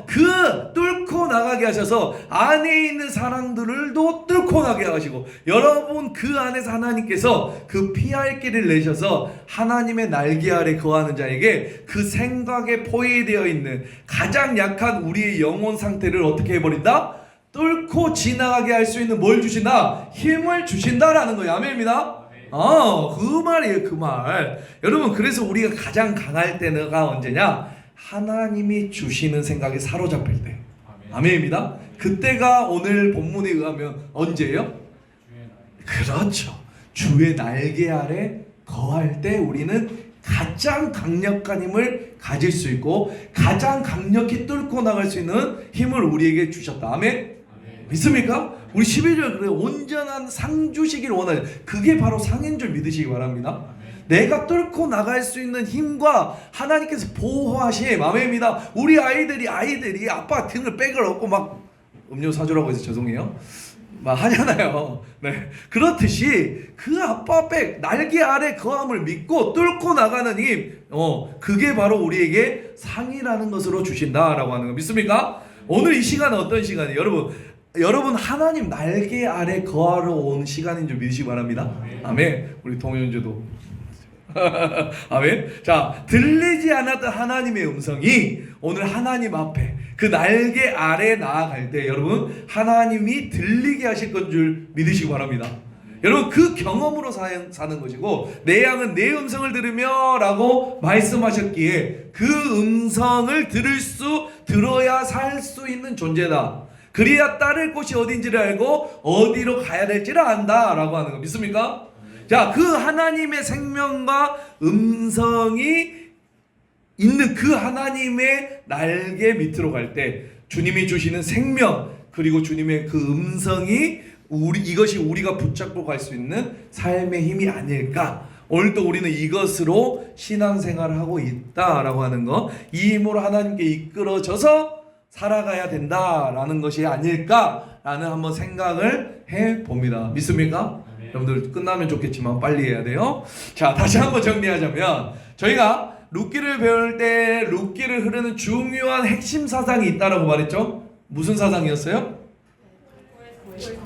그 뚫고 나가게 하셔서 안에 있는 사람들을도 뚫고 나게 하시고, 여러분 그 안에서 하나님께서 그 피할 길을 내셔서 하나님의 날개 아래 거하는 자에게 그 생각에 포위되어 있는 가장 약한 우리의 영혼 상태를 어떻게 해버린다? 뚫고 지나가게 할 수 있는 뭘 주신다? 힘을 주신다라는 거예요. 아멘입니다. 그 말이에요, 그 말. 여러분, 그래서 우리가 가장 강할 때가 언제냐? 하나님이 주시는 생각에 사로잡힐 때. 아멘입니다. 그때가 오늘 본문에 의하면 언제예요? 그렇죠. 주의 날개 아래 거할 때 우리는 가장 강력한 힘을 가질 수 있고, 가장 강력히 뚫고 나갈 수 있는 힘을 우리에게 주셨다. 아멘? 믿습니까? 우리 11절 그래요. 온전한 상 주시기를 원하죠. 그게 바로 상인 줄 믿으시기 바랍니다. 내가 뚫고 나갈 수 있는 힘과 하나님께서 보호하심. 아멘입니다. 우리 아이들이 아빠 등을 백을 얻고 막 음료 사주라고 해서 죄송해요. 막 하잖아요. 네. 그렇듯이 그 아빠 백 날개 아래 거함을 믿고 뚫고 나가는 힘, 그게 바로 우리에게 상이라는 것으로 주신다라고 하는 거 믿습니까? 오늘 이 시간은 어떤 시간이에요? 여러분 하나님 날개 아래 거하러 온 시간인 줄 믿으시기 바랍니다. 아멘. 우리 동현주도 아멘. 자, 들리지 않았던 하나님의 음성이 오늘 하나님 앞에 그 날개 아래 나아갈 때 여러분 하나님이 들리게 하실 건 줄 믿으시기 바랍니다. 여러분 그 경험으로 사는 것이고 내 양은 내 음성을 들으며 라고 말씀하셨기에 그 음성을 들어야 살 수 있는 존재다. 그래야 따를 곳이 어딘지를 알고 어디로 가야 될지를 안다 라고 하는 거 믿습니까? 자, 그 하나님의 생명과 음성이 있는 그 하나님의 날개 밑으로 갈 때 주님이 주시는 생명 그리고 주님의 그 음성이 이것이 우리가 붙잡고 갈 수 있는 삶의 힘이 아닐까. 오늘도 우리는 이것으로 신앙생활을 하고 있다라고 하는 거, 이 힘으로 하나님께 이끌어져서 살아가야 된다라는 것이 아닐까라는 한번 생각을 해봅니다. 믿습니까? 여러분들 끝나면 좋겠지만 빨리 해야 돼요. 자, 다시 한번 정리하자면 저희가 룻기를 배울 때 룻기를 흐르는 중요한 핵심 사상이 있다라고 말했죠. 무슨 사상이었어요?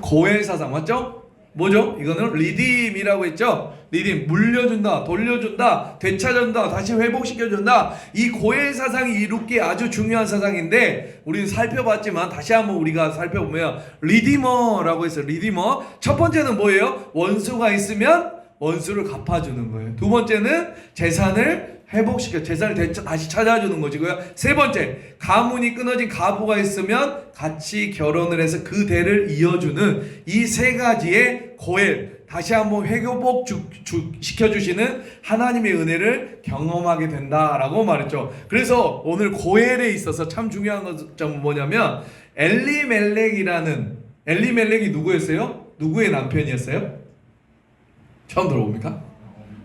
고엘 사상 맞죠? 뭐죠? 이거는 리딤이라고 했죠. 리딤, 물려준다, 돌려준다, 되찾아준다, 다시 회복시켜준다. 이 고엘 사상이 이 룻기의 아주 중요한 사상인데 우리는 살펴봤지만 다시 한번 우리가 살펴보면 리디머라고 했어요. 리디머. 첫 번째는 뭐예요? 원수가 있으면 원수를 갚아주는 거예요. 두 번째는 재산을 회복시켜 재산을 다시 찾아주는 것이고요. 세 번째, 가문이 끊어진 가부가 있으면 같이 결혼을 해서 그 대를 이어주는 이 세 가지의 고엘, 다시 한번 회복 시켜주시는 하나님의 은혜를 경험하게 된다라고 말했죠. 그래서 오늘 고엘에 있어서 참 중요한 점은 뭐냐면 엘리멜렉이 누구였어요? 누구의 남편이었어요? 처음 들어봅니까?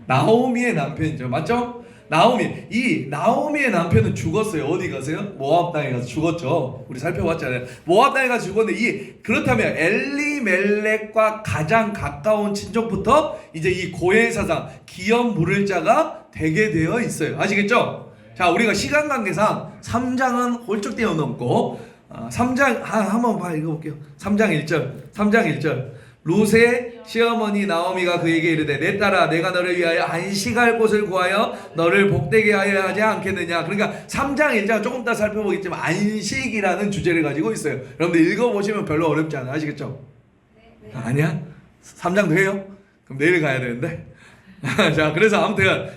나오미의 남편이죠. 맞죠? 나오미의 남편은 죽었어요. 어디 가세요? 모압 땅에 가서 죽었죠. 우리 살펴봤잖아요. 모압 땅에 가서 죽었는데 그렇다면 엘리멜렉과 가장 가까운 친족부터 이제 이 고엘 사상 기업 물을 자가 되게 되어 있어요. 아시겠죠? 자, 우리가 시간 관계상 3장은 홀쭉 띄워놓고 3장 한번 읽어볼게요. 3장 1절 룻의 시어머니 나오미가 그에게 이르되 내 딸아 내가 너를 위하여 안식할 곳을 구하여 너를 복되게 하여 하지 않겠느냐. 그러니까 3장 1장 조금 더 살펴보겠지만 안식이라는 주제를 가지고 있어요. 여러분들 읽어보시면 별로 어렵지 않아요. 아시겠죠? 네. 아니야? 3장도 해요? 그럼 내일 가야 되는데 자, 그래서 아무튼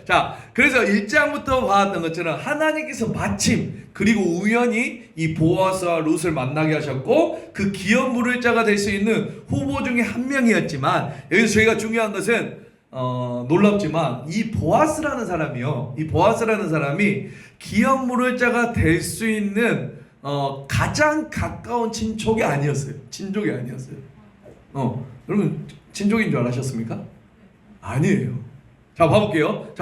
그래서 1장부터 봤던 것처럼 하나님께서 마침 그리고 우연히 이 보아스와 룻을 만나게 하셨고 그 기업 물을 자가 될 수 있는 후보 중에 한 명이었지만 여기서 저희가 중요한 것은 놀랍지만 이 보아스라는 사람이 기업 물을 자가 될 수 있는 가장 가까운 친족이 아니었어요. 여러분 친족인 줄 아셨습니까? 아니에요. 자, 봐볼게요.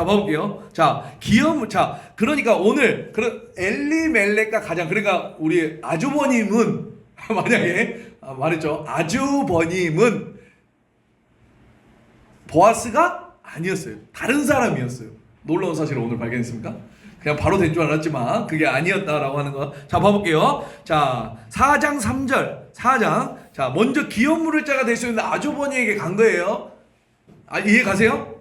그러니까 오늘 엘리멜렉과 가장, 그러니까 우리 아주버님은 만약에 말했죠. 아주버님은 보아스가 아니었어요. 다른 사람이었어요. 놀라운 사실을 오늘 발견했습니까? 그냥 바로 된 줄 알았지만 그게 아니었다라고 하는 거. 자, 봐볼게요. 자, 4장 3절. 자, 먼저 기업 물을 자가 될 수 있는 아주버니에게 간 거예요. 이해 가세요?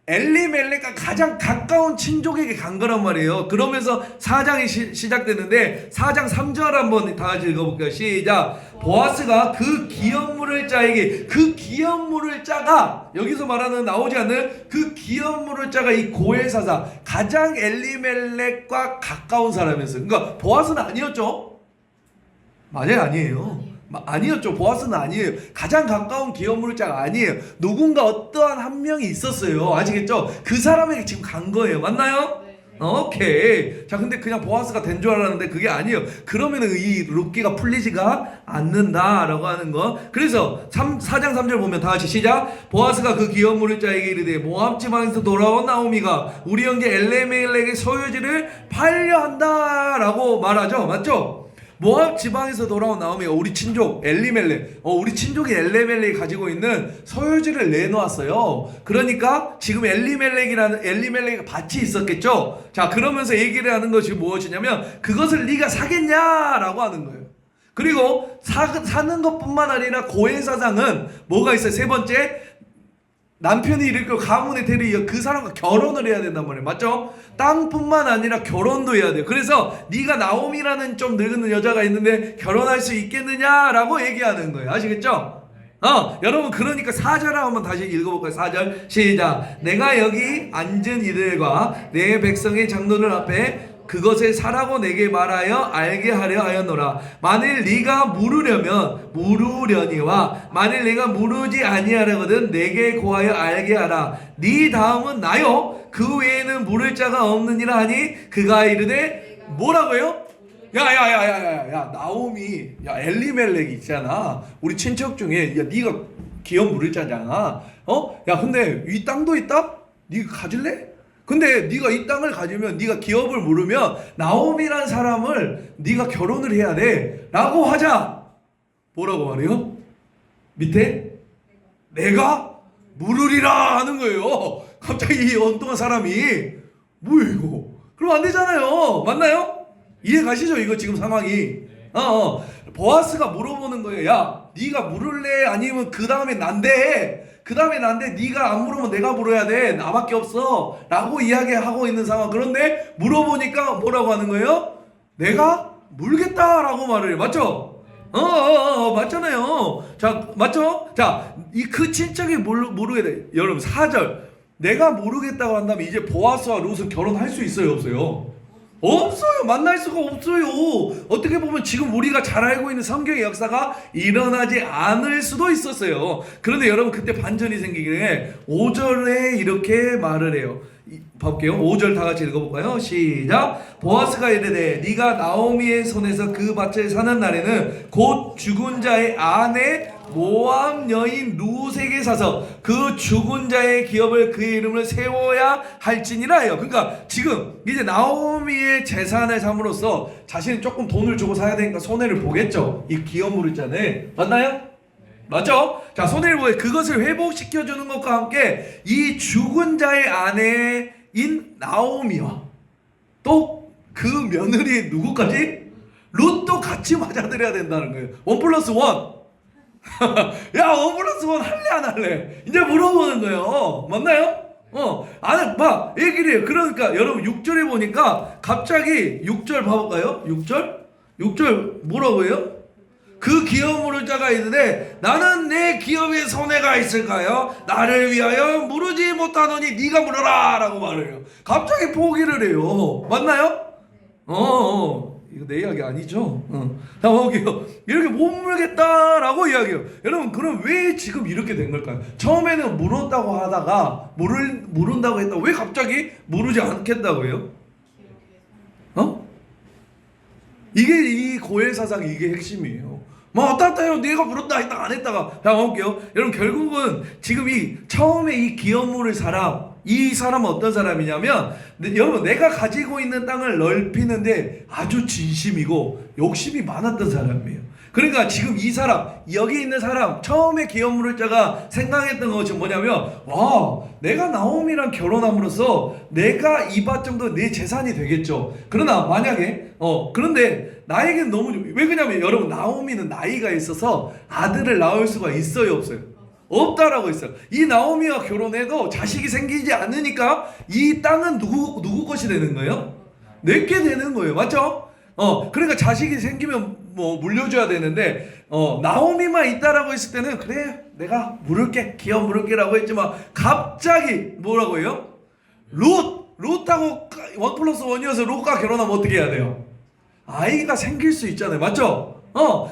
엘리멜렉과 가장 가까운 친족에게 간 거란 말이에요. 그러면서 4장이 시작되는데 4장 3절 한번 다 같이 읽어볼게요. 시작. 보아스가 그 기업 물을 자에게, 그 기업 물을 자가 여기서 말하는 나오지 않는 그 기업 물을 자가 이 고엘 사상 가장 엘리멜렉과 가까운 사람이었어요. 그러니까 보아스는 아니었죠. 맞아요, 아니에요. 아니었죠. 보아스는 아니에요. 가장 가까운 기업 물을 자가 아니에요. 누군가 어떠한 한 명이 있었어요. 아시겠죠? 그 사람에게 지금 간 거예요. 맞나요? 오케이. 자, 근데 그냥 보아스가 된 줄 알았는데 그게 아니에요. 그러면은 이 룻기가 풀리지가 않는다라고 하는 거. 그래서 4장 3절 보면 다 같이 시작. 보아스가 그 기업 물을 자에게 이르되 모압 지방에서 돌아온 나오미가 우리 형제 엘리멜렉의 소유지를 팔려 한다라고 말하죠. 맞죠? 모압 지방에서 돌아온 나오미가 우리 친족 엘리멜렉, 우리 친족이 엘리멜렉이 가지고 있는 소유지를 내놓았어요. 그러니까 지금 엘리멜렉이 밭이 있었겠죠. 자, 그러면서 얘기를 하는 것이 무엇이냐면 그것을 네가 사겠냐라고 하는 거예요. 그리고 사는 것뿐만 아니라 고엘 사상은 뭐가 있어요? 세 번째, 남편이 일으키고 가문의 대를 이어 그 사람과 결혼을 해야 된단 말이에요. 맞죠? 땅뿐만 아니라 결혼도 해야 돼요. 그래서 네가 나오미라는 좀 늙은 여자가 있는데 결혼할 수 있겠느냐라고 얘기하는 거예요. 아시겠죠? 여러분 그러니까 4절 한번 다시 읽어볼까요? 4절 시작. 내가 여기 앉은 이들과 내 백성의 장로들 앞에 그것을 사라고 내게 말하여 알게 하려 하였노라. 만일 네가 물으려니와 만일 네가 물으지 아니하려거든 내게 고하여 알게 하라. 네 다음은 나요 그 외에는 물을 자가 없느니라 하니 그가 이르되 뭐라고요? 야 나오미 엘리멜렉 있잖아 우리 친척 중에 네가 기업 물을 자잖아. 야 근데 이 땅도 있다? 네가 가질래? 근데 네가 이 땅을 가지면 네가 기업을 물으면 나오미란 사람을 네가 결혼을 해야 돼 라고 하자. 뭐라고 말해요? 밑에 내가 물으리라 하는 거예요. 갑자기 이 엉뚱한 사람이 뭐야 이거? 그럼 안 되잖아요. 맞나요? 이해 가시죠? 이거 지금 상황이. 보아스가 물어보는 거예요. 야 네가 물을래? 아니면 그 다음에 난데 네가 안 물으면 내가 물어야 돼. 나밖에 없어 라고 이야기하고 있는 상황. 그런데 물어보니까 뭐라고 하는 거예요? 내가 물겠다 라고 말을 해요. 맞죠? 맞잖아요. 자 맞죠? 자 그 친척이 모르게 돼. 여러분 4절 내가 모르겠다고 한다면 이제 보아스와 룻은 결혼할 수 있어요 없어요? 없어요. 만날 수가 없어요. 어떻게 보면 지금 우리가 잘 알고 있는 성경의 역사가 일어나지 않을 수도 있었어요. 그런데 여러분 그때 반전이 생기길래 5절에 이렇게 말을 해요. 볼게요. 5절 다 같이 읽어볼까요? 시작. 보아스가 이르되 네가 나오미의 손에서 그 밭을 사는 날에는 곧 죽은 자의 아내 모압 여인 룻에게 사서 그 죽은 자의 기업을 그의 이름을 세워야 할지니라 해요. 그러니까 지금 이제 나오미의 재산을 삼으로써 자신이 조금 돈을 주고 사야 되니까 손해를 보겠죠. 이 기업 물자는 맞나요? 맞죠? 자 손해를 보게 그것을 회복시켜주는 것과 함께 이 죽은 자의 아내인 나오미와 또 그 며느리 누구까지? 룻도 같이 맞아들여야 된다는 거예요. 1+1 야, 1+1 할래 안 할래? 이제 물어보는 거예요. 맞나요? 안 봐. 얘기를 해요. 그러니까 여러분 6절에 보니까 갑자기 6절 봐볼까요? 6절 뭐라고 해요? 그 기업 물을 자가 있는데 나는 내 기업에 손해가 있을까요? 나를 위하여 물으지 못하노니 네가 물어라 라고 말을 해요. 갑자기 포기를 해요. 맞나요? 이거 내 이야기 아니죠? 자, 볼게요. 이렇게 못 물겠다라고 이야기해요. 여러분, 그럼 왜 지금 이렇게 된 걸까요? 처음에는 물었다고 하다가 물은다고 했다고 왜 갑자기 물으지 않겠다고 해요? 이게 이 고엘 사상 이게 핵심이에요. 뭐 어떻다요? 내가 물었다 했다가 안 했다가. 자, 볼게요. 여러분 결국은 지금 이 처음에 이 기업 물을 사람 이 사람은 어떤 사람이냐면 여러분 내가 가지고 있는 땅을 넓히는데 아주 진심이고 욕심이 많았던 사람이에요. 그러니까 지금 이 사람 여기 있는 사람 처음에 기업 물을 자가 생각했던 것이 뭐냐면 와 내가 나오미랑 결혼함으로써 내가 이 밭 정도 내 재산이 되겠죠. 그러나 만약에 그런데 나에겐 너무 왜 그러냐면 여러분 나오미는 나이가 있어서 아들을 낳을 수가 있어요 없어요? 없다라고 했어요. 이 나오미와 결혼해도 자식이 생기지 않으니까 이 땅은 누구 것이 되는 거예요? 내게 되는 거예요. 맞죠? 그러니까 자식이 생기면 뭐 물려줘야 되는데 나오미만 있다라고 했을 때는 그래 내가 물을게 기업 물을게라고 했지만 갑자기 뭐라고 해요? 룻하고 1+1이어서 룻과 결혼하면 어떻게 해야 돼요? 아이가 생길 수 있잖아요. 맞죠?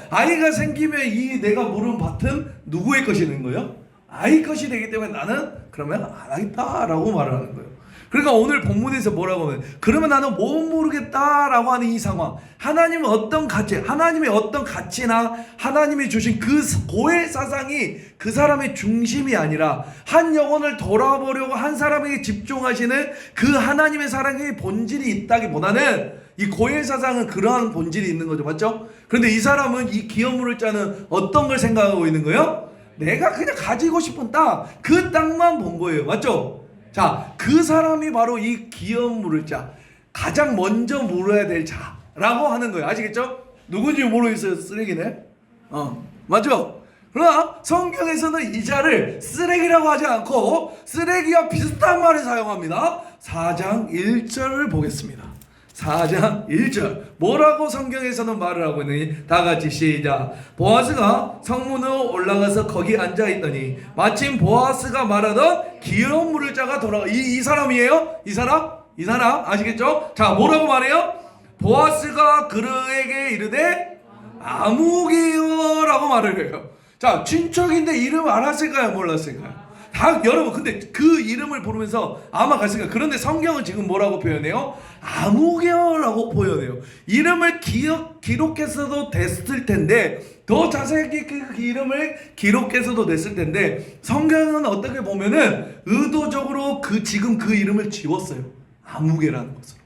아이가 생기면 이 내가 물은 밭은 누구의 것이 되는 거예요? 아이 것이 되기 때문에 나는 그러면 안 하겠다라고 말을 하는 거예요. 그러니까 오늘 본문에서 뭐라고 하면 그러면 나는 못 모르겠다라고 하는 이 상황 하나님의 어떤 가치나 하나님이 주신 그 고의 사상이 그 사람의 중심이 아니라 한 영혼을 돌아보려고 한 사람에게 집중하시는 그 하나님의 사랑의 본질이 있다기보다는 이 고의 사상은 그러한 본질이 있는 거죠. 맞죠? 그런데 이 사람은 이 기업 물을 자는 어떤 걸 생각하고 있는 거예요? 내가 그냥 가지고 싶은 땅 그 땅만 본 거예요. 맞죠? 자, 그 사람이 바로 이 기업 물을 자 가장 먼저 물어야 될 자라고 하는 거예요. 아시겠죠? 누군지 모르겠어요. 쓰레기네. 맞죠? 그러나 성경에서는 이 자를 쓰레기라고 하지 않고 쓰레기와 비슷한 말을 사용합니다. 4장 1절을 보겠습니다. 4장 1절 뭐라고 성경에서는 말을 하고 있느니 다 같이 시작. 보아스가 성문으로 올라가서 거기 앉아있더니 마침 보아스가 말하던 귀여운 물을 자가 돌아가. 이 사람이에요? 이 사람 아시겠죠? 자, 뭐라고 말해요? 보아스가 그에게 이르되 아무개요 라고 말을 해요. 자, 친척인데 이름 알았을까요? 몰랐을까요? 다 여러분, 근데 그 이름을 부르면서 아마 갔을까요? 그런데 성경은 지금 뭐라고 표현해요? 아무개요라고 표현해요. 이름을 기록해서도 됐을 텐데, 더 자세하게 그 이름을 기록해서도 됐을 텐데, 성경은 어떻게 보면은 의도적으로 지금 그 이름을 지웠어요. 아무개라는 것으로.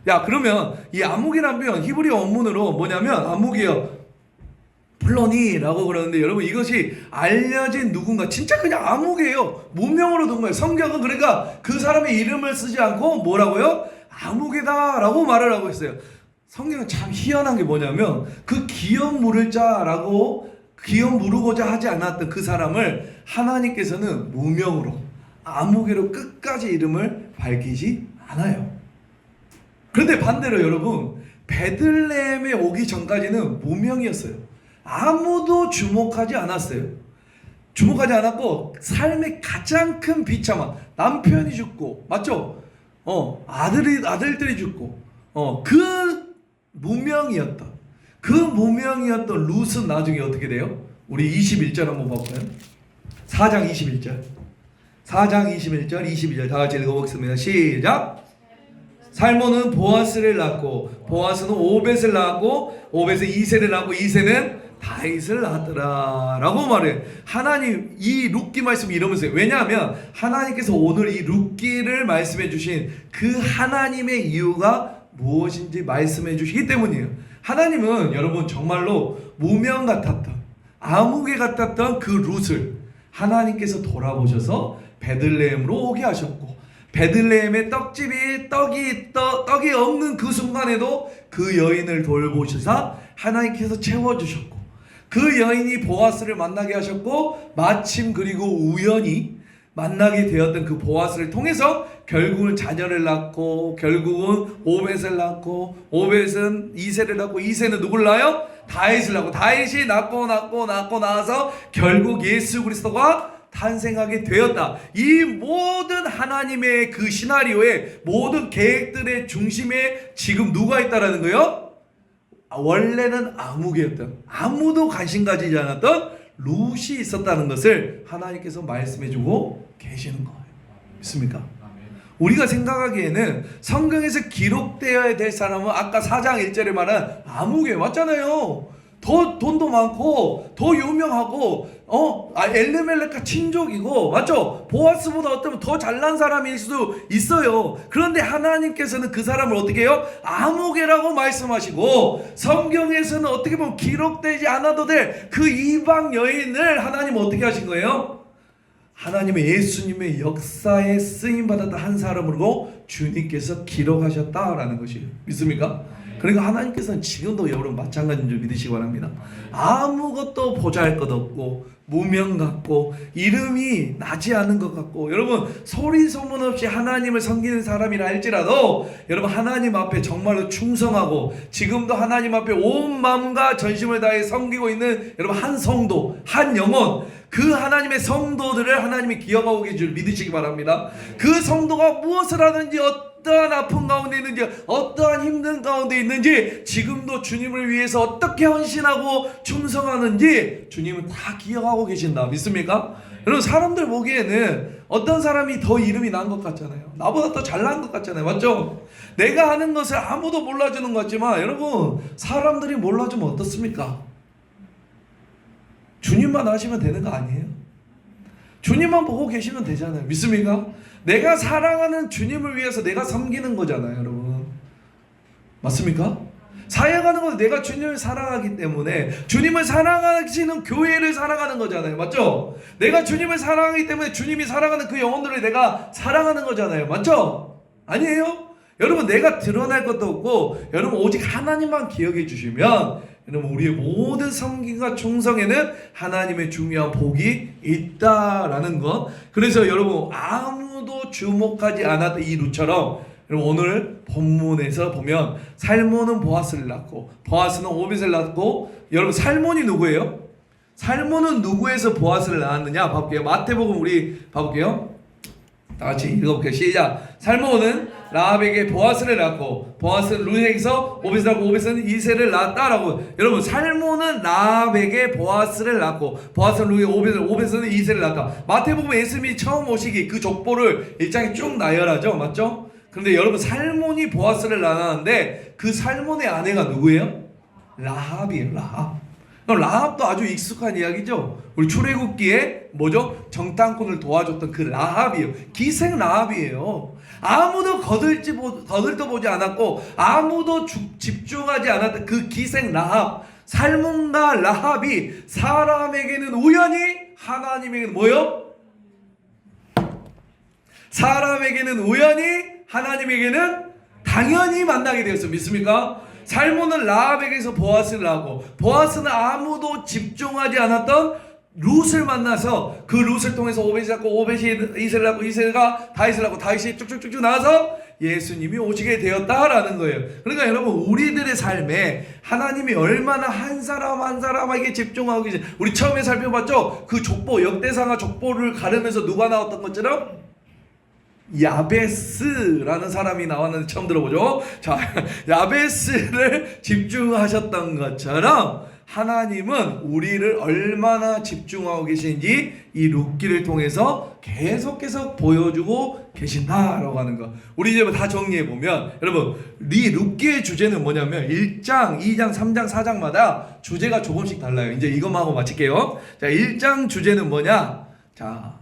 야, 그러면 이 아무개라는 표현 히브리 원문으로 뭐냐면 아무개요 플로니라고 그러는데, 여러분 이것이 알려진 누군가, 진짜 그냥 아무개예요. 무명으로 둔 거예요. 성경은 그러니까 그 사람의 이름을 쓰지 않고 뭐라고요? 아무개다라고 말을 하고 있어요. 성경은 참 희한한 게 뭐냐면 그 기업 물을 자라고 기업 물으고자 하지 않았던 그 사람을 하나님께서는 무명으로 아무개로 끝까지 이름을 밝히지 않아요. 그런데 반대로 여러분, 베들레헴에 오기 전까지는 무명이었어요. 아무도 주목하지 않았어요. 주목하지 않았고, 삶의 가장 큰 비참함, 남편이 죽고, 맞죠? 아들들이 죽고, 그 무명이었던 룻은 나중에 어떻게 돼요? 우리 21절 한번 볼까요? 4장 21절 22절 다 같이 읽어보겠습니다. 시작. 살몬은 보아스를 낳고 보아스는 오벳을 낳고 오벳은 이새를 낳고 이새는 다윗을 낳았더라 라고 말해. 하나님 이 룻기 말씀 이러면서요. 왜냐하면 하나님께서 오늘 이 룻기를 말씀해 주신 그 하나님의 이유가 무엇인지 말씀해 주시기 때문이에요. 하나님은 여러분 정말로 무명 같았던 아무개 같았던 그 룻을 하나님께서 돌아보셔서 베들레헴으로 오게 하셨고, 베들레헴의 떡이 없는 그 순간에도 그 여인을 돌보셔서 하나님께서 채워주셨고, 그 여인이 보아스를 만나게 하셨고, 마침 그리고 우연히 만나게 되었던 그 보아스를 통해서 결국은 자녀를 낳고, 결국은 오벳을 낳고, 오벳은 이새를 낳고, 이새는 누굴 낳아요? 다윗을 낳고, 다윗이 낳고 나서 결국 예수 그리스도가 탄생하게 되었다. 이 모든 하나님의 그 시나리오의 모든 계획들의 중심에 지금 누가 있다라는 거예요? 원래는 아무개였던, 아무도 관심 가지지 않았던 룻이 있었다는 것을 하나님께서 말씀해주고 계시는 거예요. 믿습니까? 우리가 생각하기에는 성경에서 기록되어야 될 사람은 아까 4장 1절에 말한 아무개 맞잖아요. 더 돈도 많고 더 유명하고 엘르멜렉과 친족이고, 맞죠? 보아스보다 어쩌면 더 잘난 사람일 수도 있어요. 그런데 하나님께서는 그 사람을 어떻게 해요? 아무개라고 말씀하시고, 성경에서는 어떻게 보면 기록되지 않아도 될 그 이방 여인을 하나님 어떻게 하신 거예요? 하나님의 예수님의 역사에 쓰임받았던 한 사람으로 주님께서 기록하셨다라는 것이에요. 믿습니까? 그러니까 하나님께서는 지금도 여러분 마찬가지인 줄 믿으시기 바랍니다. 아무것도 보잘것 없고 무명 같고 이름이 나지 않은 것 같고, 여러분 소리 소문 없이 하나님을 섬기는 사람이라 할지라도 여러분 하나님 앞에 정말로 충성하고 지금도 하나님 앞에 온 마음과 전심을 다해 섬기고 있는 여러분 한 성도, 한 영혼, 그 하나님의 성도들을 하나님이 기억하고 계신 줄 믿으시기 바랍니다. 그 성도가 무엇을 하든지 어떠한 아픔 가운데 있는지 어떠한 힘든 가운데 있는지 지금도 주님을 위해서 어떻게 헌신하고 충성하는지 주님은 다 기억하고 계신다. 믿습니까? 여러분 사람들 보기에는 어떤 사람이 더 이름이 난 것 같잖아요. 나보다 더 잘난 것 같잖아요. 맞죠? 내가 하는 것을 아무도 몰라주는 것 같지만 여러분 사람들이 몰라주면 어떻습니까? 주님만 하시면 되는 거 아니에요? 주님만 보고 계시면 되잖아요. 믿습니까? 내가 사랑하는 주님을 위해서 내가 섬기는 거잖아요, 여러분. 맞습니까? 사역하는 건 내가 주님을 사랑하기 때문에, 주님을 사랑하시는 교회를 사랑하는 거잖아요. 맞죠? 내가 주님을 사랑하기 때문에 주님이 사랑하는 그 영혼들을 내가 사랑하는 거잖아요. 맞죠? 아니에요? 여러분 내가 드러날 것도 없고 여러분 오직 하나님만 기억해 주시면 여러분 우리의 모든 섬김과 충성에는 하나님의 중요한 복이 있다라는 것. 그래서 여러분 아무도 주목하지 않았던 이 룻처럼 여러분 오늘 본문에서 보면 살몬은 보아스를 낳고 보아스는 오벳을 낳고, 여러분 살몬이 누구예요? 살몬은 누구에서 보아스를 낳았느냐 봐볼게요. 마태복음 우리 봐볼게요. 다 같이 읽어볼게요. 시작. 살몬은 라합에게 보아스를 낳고 보아스는 루에게서 오벳을 낳고 오벳은 이새를 낳았다라고. 여러분 살몬은 라합에게 보아스를 낳고 보아스는 루에 오벳은 이새를 낳았다. 마태복음 예수님이 처음 오시기 그 족보를 1장에 쭉 나열하죠. 맞죠? 그런데 여러분 살몬이 보아스를 낳았는데 그 살몬의 아내가 누구예요? 라합이에요. 라합. 라합도 아주 익숙한 이야기죠. 우리 출애굽기에 뭐죠? 정탐꾼을 도와줬던 그 라합이에요. 기생 라합이에요. 아무도 거들떠 보지 않았고 아무도 집중하지 않았던 그 기생 라합. 살몬과 라합이 사람에게는 우연히, 하나님에게는 뭐요? 사람에게는 우연히, 하나님에게는 당연히 만나게 되었어요. 믿습니까? 살몬은 라합에게서 보아스를 낳고 보아스는 아무도 집중하지 않았던 룻을 만나서 그 룻을 통해서 오벳이 낳고 오벳이 이새를 낳고 이새가 다윗을 낳고 다윗이 쭉쭉쭉쭉 나와서 예수님이 오시게 되었다라는 거예요. 그러니까 여러분 우리들의 삶에 하나님이 얼마나 한 사람 한 사람에게 집중하고 계신, 우리 처음에 살펴봤죠? 그 족보, 역대상하 족보를 가르면서 누가 나왔던 것처럼 야베스라는 사람이 나왔는데 처음 들어보죠? 자, 야베스를 집중하셨던 것처럼 하나님은 우리를 얼마나 집중하고 계신지 이 룻기를 통해서 계속해서 보여주고 계신다라고 하는 거. 우리 이제 다 정리해보면 여러분 이 룻기의 주제는 뭐냐면 1장, 2장, 3장, 4장마다 주제가 조금씩 달라요. 이제 이것만 하고 마칠게요. 자, 1장 주제는 뭐냐? 자,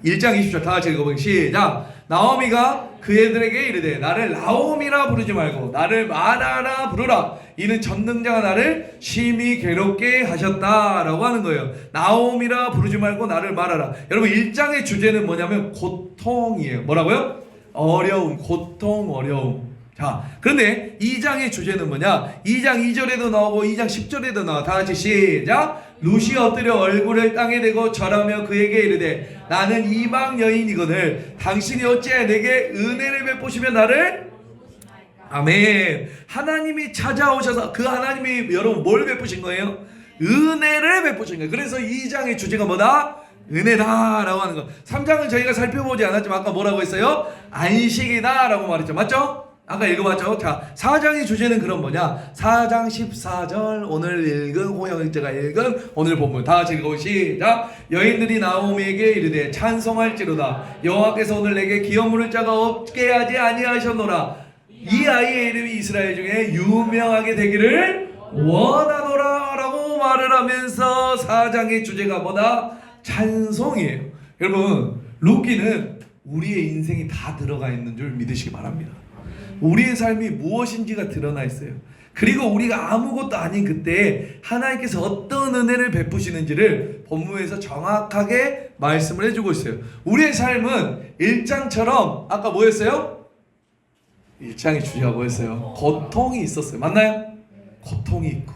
1장 20절 다 같이 읽어보기 시작. 나오미가 그 애들에게 이르되 나를 나오미라 부르지 말고 나를 마라라 부르라. 이는 전능자가 나를 심히 괴롭게 하셨다라고 하는 거예요. 나오미라 부르지 말고 나를 말하라. 여러분 1장의 주제는 뭐냐면 고통이에요. 뭐라고요? 어려움, 고통, 어려움. 자, 그런데 2장의 주제는 뭐냐? 2장 2절에도 나오고 2장 10절에도 나와. 다 같이 시작. 룻이 엎드려 얼굴을 땅에 대고 절하며 그에게 이르되 나는 이방 여인이거늘 당신이 어찌하여 내게 은혜를 베푸시며 나를, 아멘. 하나님이 찾아오셔서 그 하나님이 여러분 뭘 베푸신 거예요? 은혜를 베푸신 거예요. 그래서 2장의 주제가 뭐다? 은혜다라고 하는 거. 3장은 저희가 살펴보지 않았지만 아까 뭐라고 했어요? 안식이다라고 말했죠. 맞죠? 아까 읽어봤죠? 자, 4장의 주제는 그럼 뭐냐? 4장 14절 오늘 읽은 호영일제가 읽은 오늘 본문 다 같이 읽고 시작. 여인들이 나오미에게 이르되 찬송할지로다 여호와께서 오늘 내게 기업 물을 자가 없게 하지 아니하셨노라. 이 아이의 이름이 이스라엘 중에 유명하게 되기를 원하노라 라고 말을 하면서 4장의 주제가 뭐다? 찬송이에요. 여러분 룻기는 우리의 인생이 다 들어가 있는 줄 믿으시기 바랍니다. 우리의 삶이 무엇인지가 드러나 있어요. 그리고 우리가 아무것도 아닌 그때 하나님께서 어떤 은혜를 베푸시는지를 본문에서 정확하게 말씀을 해주고 있어요. 우리의 삶은 1장처럼 아까 뭐였어요? 1장의 주제가 뭐였어요? 고통이 있었어요. 맞나요? 고통이 있고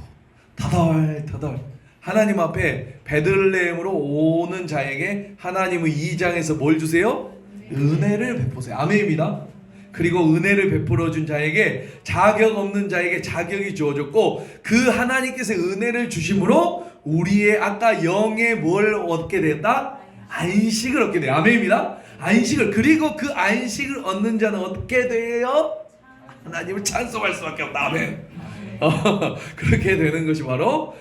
터덜터덜 하나님 앞에 베들레헴으로 오는 자에게 하나님은 2장에서 뭘 주세요? 은혜를 베푸세요. 아멘입니다. 그리고 은혜를 베풀어 준 자에게, 자격 없는 자에게 자격이 주어졌고 그 하나님께서 은혜를 주심으로 우리의 아까 영의 뭘 얻게 됐다? 안식을 얻게 돼요. 아멘입니다. 안식을. 그리고 그 안식을 얻는 자는 어떻게 돼요? 하나님을 찬송할 수밖에 없다. 아멘. 그렇게 되는 것이 바로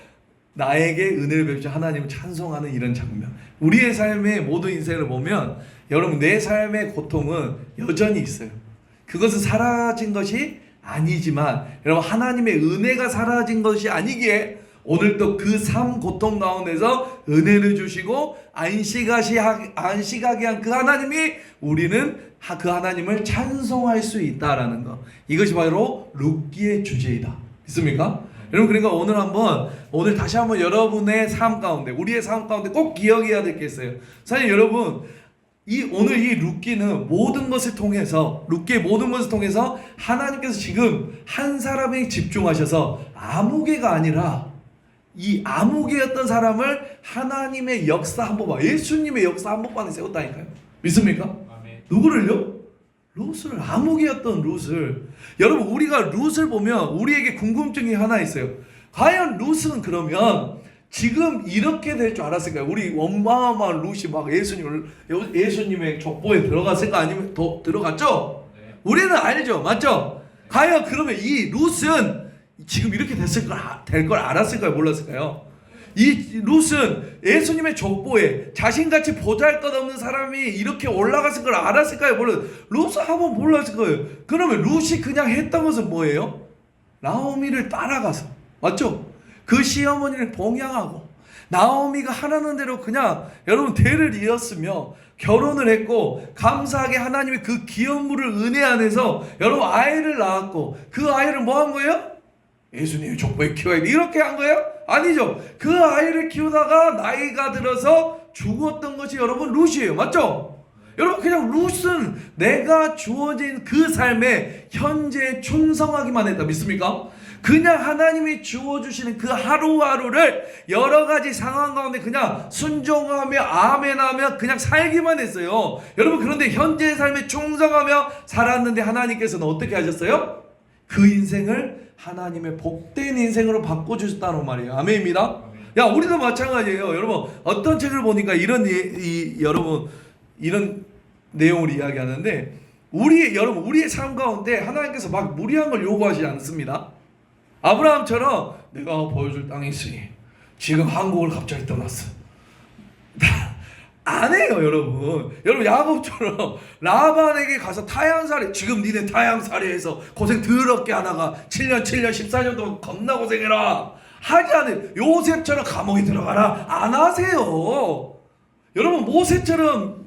나에게 은혜를 베푸신 하나님을 찬송하는 이런 장면. 우리의 삶의 모든 인생을 보면 여러분 내 삶의 고통은 여전히 있어요. 그것은 사라진 것이 아니지만 여러분 하나님의 은혜가 사라진 것이 아니기에 오늘도 그 삶 고통 가운데서 은혜를 주시고 안식하게 한 그 하나님이 우리는 그 하나님을 찬송할 수 있다라는 것. 이것이 바로 룻기의 주제이다. 믿습니까? 여러분 그러니까 오늘 다시 한번 여러분의 삶 가운데 우리의 삶 가운데 꼭 기억해야 될 게 있어요. 사실 여러분 오늘 이 룻기는 모든 것을 통해서 룻기의 모든 것을 통해서 하나님께서 지금 한 사람에 집중하셔서 아무개가 아니라 이 아무개였던 사람을 하나님의 역사 한복판, 예수님의 역사 한복판에 세웠다니까요. 믿습니까? 아멘. 누구를요? 룻을, 아무개였던 룻을. 여러분, 우리가 룻을 보면 우리에게 궁금증이 하나 있어요. 과연 룻은 그러면 지금 이렇게 될 줄 알았을까요? 우리 어마어마한 룻이 막 예수님의 족보에 들어갔을까? 아니면 더 들어갔죠? 네. 우리는 알죠, 맞죠? 과연 그러면 이 룻은 지금 이렇게 될 걸 알았을까요? 몰랐을까요? 이 룻은 예수님의 족보에 자신같이 보잘것없는 사람이 이렇게 올라갔을 걸 알았을까요? 몰랐어요. 룻은 한번 몰랐을 거예요. 그러면 룻이 그냥 했던 것은 뭐예요? 나오미를 따라가서, 맞죠? 그 시어머니를 봉양하고 나오미가 하라는 대로 그냥 여러분 대를 이었으며 결혼을 했고, 감사하게 하나님이 그 기업물을 은혜 안에서 여러분 아이를 낳았고, 그 아이를 뭐 한 거예요? 예수님의 족보에 키워야 돼, 이렇게 한 거예요? 아니죠. 그 아이를 키우다가 나이가 들어서 죽었던 것이 여러분 룻이에요, 맞죠? 여러분, 그냥 룻은 내가 주어진 그 삶에 현재 충성하기만 했다, 믿습니까? 그냥 하나님이 주어주시는 그 하루하루를 여러 가지 상황 가운데 그냥 순종하며 아멘하며 그냥 살기만 했어요. 여러분, 그런데 현재의 삶에 충성하며 살았는데 하나님께서는 어떻게 하셨어요? 그 인생을 하나님의 복된 인생으로 바꿔주셨다는 말이에요. 아멘입니다. 야, 우리도 마찬가지예요. 여러분, 어떤 책을 보니까 여러분 이런 내용을 이야기하는데, 여러분, 우리의 삶 가운데 하나님께서 막 무리한 걸 요구하지 않습니다. 아브라함처럼 내가 보여줄 땅이 있으니 지금 한국을 갑자기 떠났어. 안 해요, 여러분. 여러분, 야곱처럼 라반에게 가서 타향살이, 지금 니네 타향살이에서 고생 더럽게 하다가 7년 14년 동안 겁나 고생해라, 하지 않아요. 요셉처럼 감옥에 들어가라, 안 하세요. 여러분, 모세처럼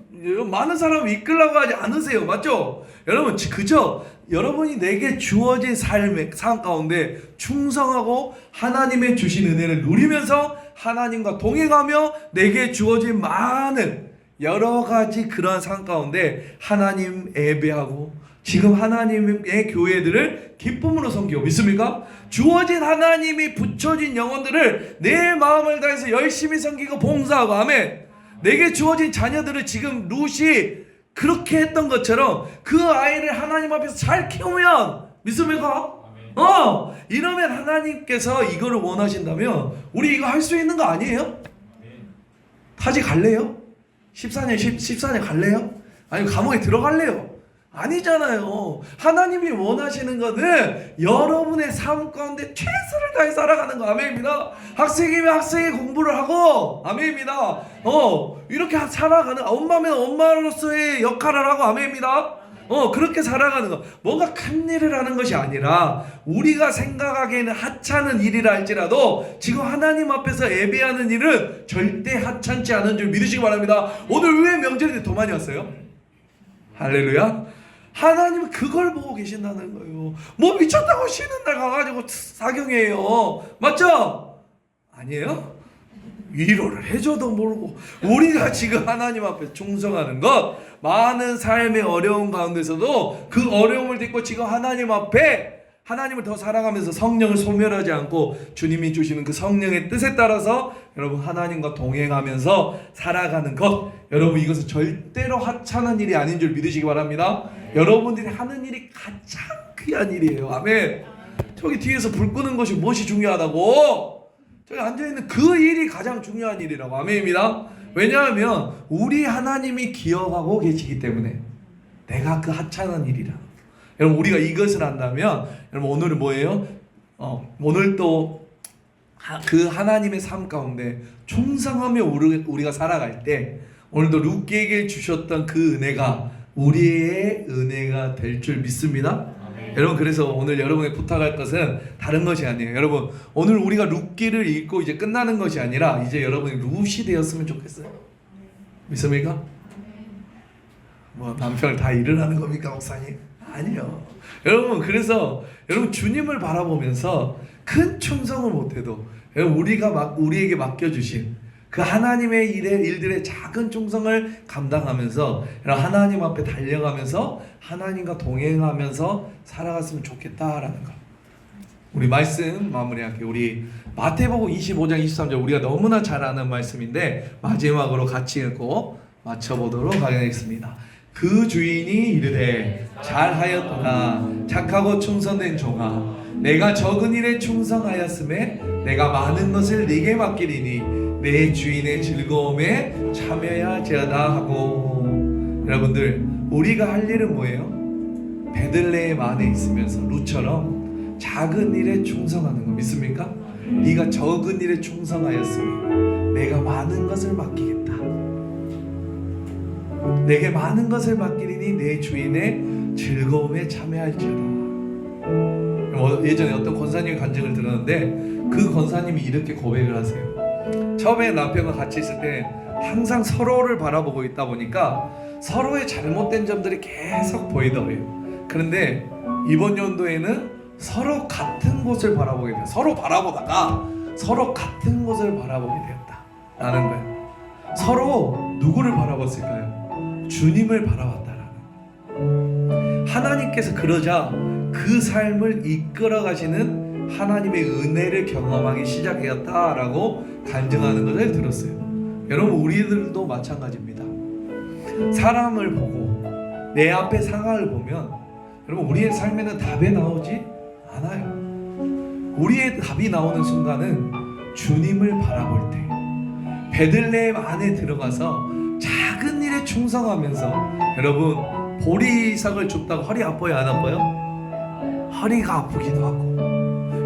많은 사람을 이끌라고 하지 않으세요, 맞죠? 여러분, 그저 여러분이 내게 주어진 삶 가운데 충성하고 하나님의 주신 은혜를 누리면서 하나님과 동행하며 내게 주어진 많은 여러 가지 그러한 삶 가운데 하나님 예배하고 지금 하나님의 교회들을 기쁨으로 섬기고, 믿습니까? 주어진 하나님이 붙여진 영혼들을 내 마음을 다해서 열심히 섬기고 봉사하고, 아멘. 내게 주어진 자녀들을 지금 룻이 그렇게 했던 것처럼 그 아이를 하나님 앞에서 잘 키우면, 믿습니까? 이러면 하나님께서 이거를 원하신다면 우리 이거 할 수 있는 거 아니에요? 타지 갈래요? 14년 갈래요? 아니면 감옥에 들어갈래요? 아니잖아요. 하나님이 원하시는 거는 여러분의 삶 가운데 최선을 다해 살아가는 거, 아멘입니다. 학생이면 학생의 공부를 하고, 아멘입니다. 이렇게 살아가는, 엄마면 엄마로서의 역할을 하고, 아멘입니다. 그렇게 살아가는 거. 뭔가 큰 일을 하는 것이 아니라 우리가 생각하기에는 하찮은 일이라 할지라도 지금 하나님 앞에서 예배하는 일은 절대 하찮지 않은 줄 믿으시기 바랍니다. 오늘 왜 명절인데 더 많이 왔어요? 할렐루야. 하나님은 그걸 보고 계신다는 거예요. 뭐 미쳤다고 쉬는 날 가가지고 사경해요, 맞죠? 아니에요? 위로를 해줘도 모르고 우리가 지금 하나님 앞에 충성하는 것, 많은 삶의 어려움 가운데서도 그 어려움을 딛고 지금 하나님 앞에 하나님을 더 사랑하면서 성령을 소멸하지 않고 주님이 주시는 그 성령의 뜻에 따라서 여러분 하나님과 동행하면서 살아가는 것, 여러분 이것은 절대로 하찮은 일이 아닌 줄 믿으시기 바랍니다. 여러분들이 하는 일이 가장 귀한 일이에요. 아멘. 저기 뒤에서 불 끄는 것이 무엇이 중요하다고? 저기 앉아있는 그 일이 가장 중요한 일이라고. 아멘입니다. 왜냐하면 우리 하나님이 기억하고 계시기 때문에 내가 그 하찮은 일이라. 여러분, 우리가 이것을 안다면, 여러분 오늘은 뭐예요? 오늘 또 그 하나님의 삶 가운데 충성하며 우리가 살아갈 때 오늘도 룻기에게 주셨던 그 은혜가 우리의 은혜가 될 줄 믿습니다. 여러분, 그래서 오늘 여러분에게 부탁할 것은 다른 것이 아니에요. 여러분, 오늘 우리가 룻기를 읽고 이제 끝나는 것이 아니라 이제 여러분이 룻이 되었으면 좋겠어요. 믿습니까? 뭐 남편을 다 일을 하는 겁니까, 목사님? 아니요. 여러분, 그래서 여러분 주님을 바라보면서 큰 충성을 못해도 여러분 우리에게 맡겨주신 그 하나님의 일들의 작은 충성을 감당하면서 하나님 앞에 달려가면서 하나님과 동행하면서 살아갔으면 좋겠다라는 거. 우리 말씀 마무리할게요. 우리 마태복음 25장 23절 우리가 너무나 잘 아는 말씀인데 마지막으로 같이 읽고 마쳐보도록 하겠습니다. 그 주인이 이르되 잘하였다 착하고 충성된 종아 내가 적은 일에 충성하였음에 내가 많은 것을 네게 맡기리니 내 주인의 즐거움에 참여해야 할지어다 하고. 여러분들 우리가 할 일은 뭐예요? 베들레헴 안에 있으면서 룻처럼 작은 일에 충성하는 거 믿습니까? 네가 적은 일에 충성하였으면 내가 많은 것을 맡기겠다. 내게 많은 것을 맡기리니 내 주인의 즐거움에 참여할지어다. 예전에 어떤 권사님의 간증을 들었는데 그 권사님이 이렇게 고백을 하세요. 처음에 남편과 같이 있을 때 항상 서로를 바라보고 있다 보니까 서로의 잘못된 점들이 계속 보이더래요. 그런데 이번 연도에는 서로 같은 곳을 바라보게 돼요. 서로 바라보다가 서로 같은 곳을 바라보게 되었다라는 거예요. 서로 누구를 바라봤을까요? 주님을 바라봤다라는 거예요. 하나님께서 그러자 그 삶을 이끌어 가시는 하나님의 은혜를 경험하기 시작하였다라고 간증하는 것을 들었어요. 여러분 우리들도 마찬가지입니다. 사람을 보고 내 앞에 상황을 보면 여러분 우리의 삶에는 답이 나오지 않아요. 우리의 답이 나오는 순간은 주님을 바라볼 때 베들레헴 안에 들어가서 작은 일에 충성하면서 여러분 보리삭을 줍다고 허리 아파요 안 아파요? 허리가 아프기도 하고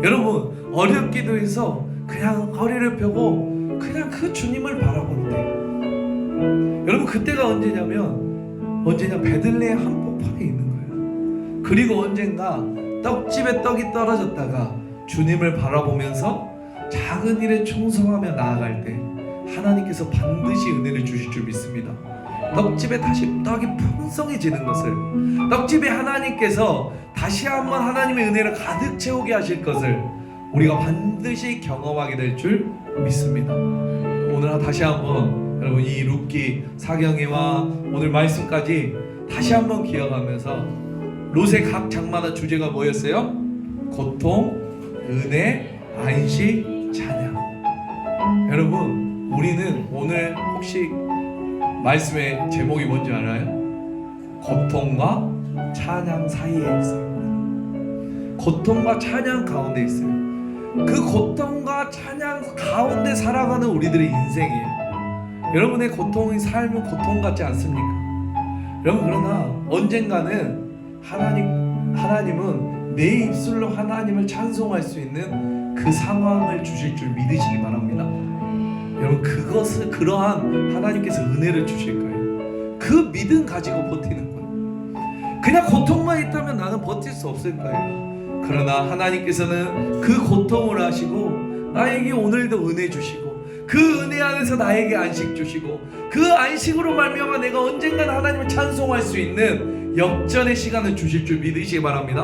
여러분 어렵기도 해서 그냥 허리를 펴고 그냥 그 주님을 바라볼 때 여러분 그때가 언제냐 베들레헴 한복판에 있는 거예요. 그리고 언젠가 떡집에 떡이 떨어졌다가 주님을 바라보면서 작은 일에 충성하며 나아갈 때 하나님께서 반드시 은혜를 주실 줄 믿습니다. 떡집에 다시 떡이 풍성해지는 것을 떡집에 하나님께서 다시 한번 하나님의 은혜를 가득 채우게 하실 것을 우리가 반드시 경험하게 될 줄 믿습니다. 오늘 다시 한번 여러분 이 룻기 사경회와 오늘 말씀까지 다시 한번 기억하면서 롯의 각 장마다 주제가 뭐였어요? 고통, 은혜, 안식, 찬양. 여러분 우리는 오늘 혹시 말씀의 제목이 뭔지 알아요? 고통과 찬양 사이에 있어요. 고통과 찬양 가운데 있어요. 그 고통과 찬양 가운데 살아가는 우리들의 인생이에요. 여러분의 고통의 삶은 고통 같지 않습니까? 여러분 그러나 언젠가는 하나님은 내 입술로 하나님을 찬송할 수 있는 그 상황을 주실 줄 믿으시기 바랍니다. 여러분 그러한 하나님께서 은혜를 주실 거예요. 그 믿음 가지고 버티는 거예요. 그냥 고통만 있다면 나는 버틸 수 없을 거예요. 그러나 하나님께서는 그 고통을 아시고 나에게 오늘도 은혜 주시고 그 은혜 안에서 나에게 안식 주시고 그 안식으로 말미암아 내가 언젠간 하나님을 찬송할 수 있는 역전의 시간을 주실 줄 믿으시기 바랍니다.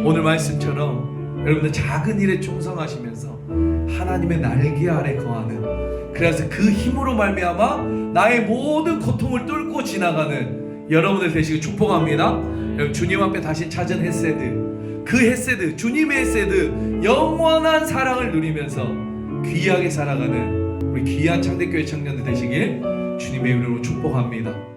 오늘 말씀처럼 여러분들 작은 일에 충성하시면서 하나님의 날개 아래 거하는 그래서 그 힘으로 말미암아 나의 모든 고통을 뚫고 지나가는 여러분들 되시길 축복합니다. 주님 앞에 다시 찾은 헷세드 그 헷세드 주님의 헷세드 영원한 사랑을 누리면서 귀하게 살아가는 우리 귀한 창대교회 청년들 되시길 주님의 이름으로 축복합니다.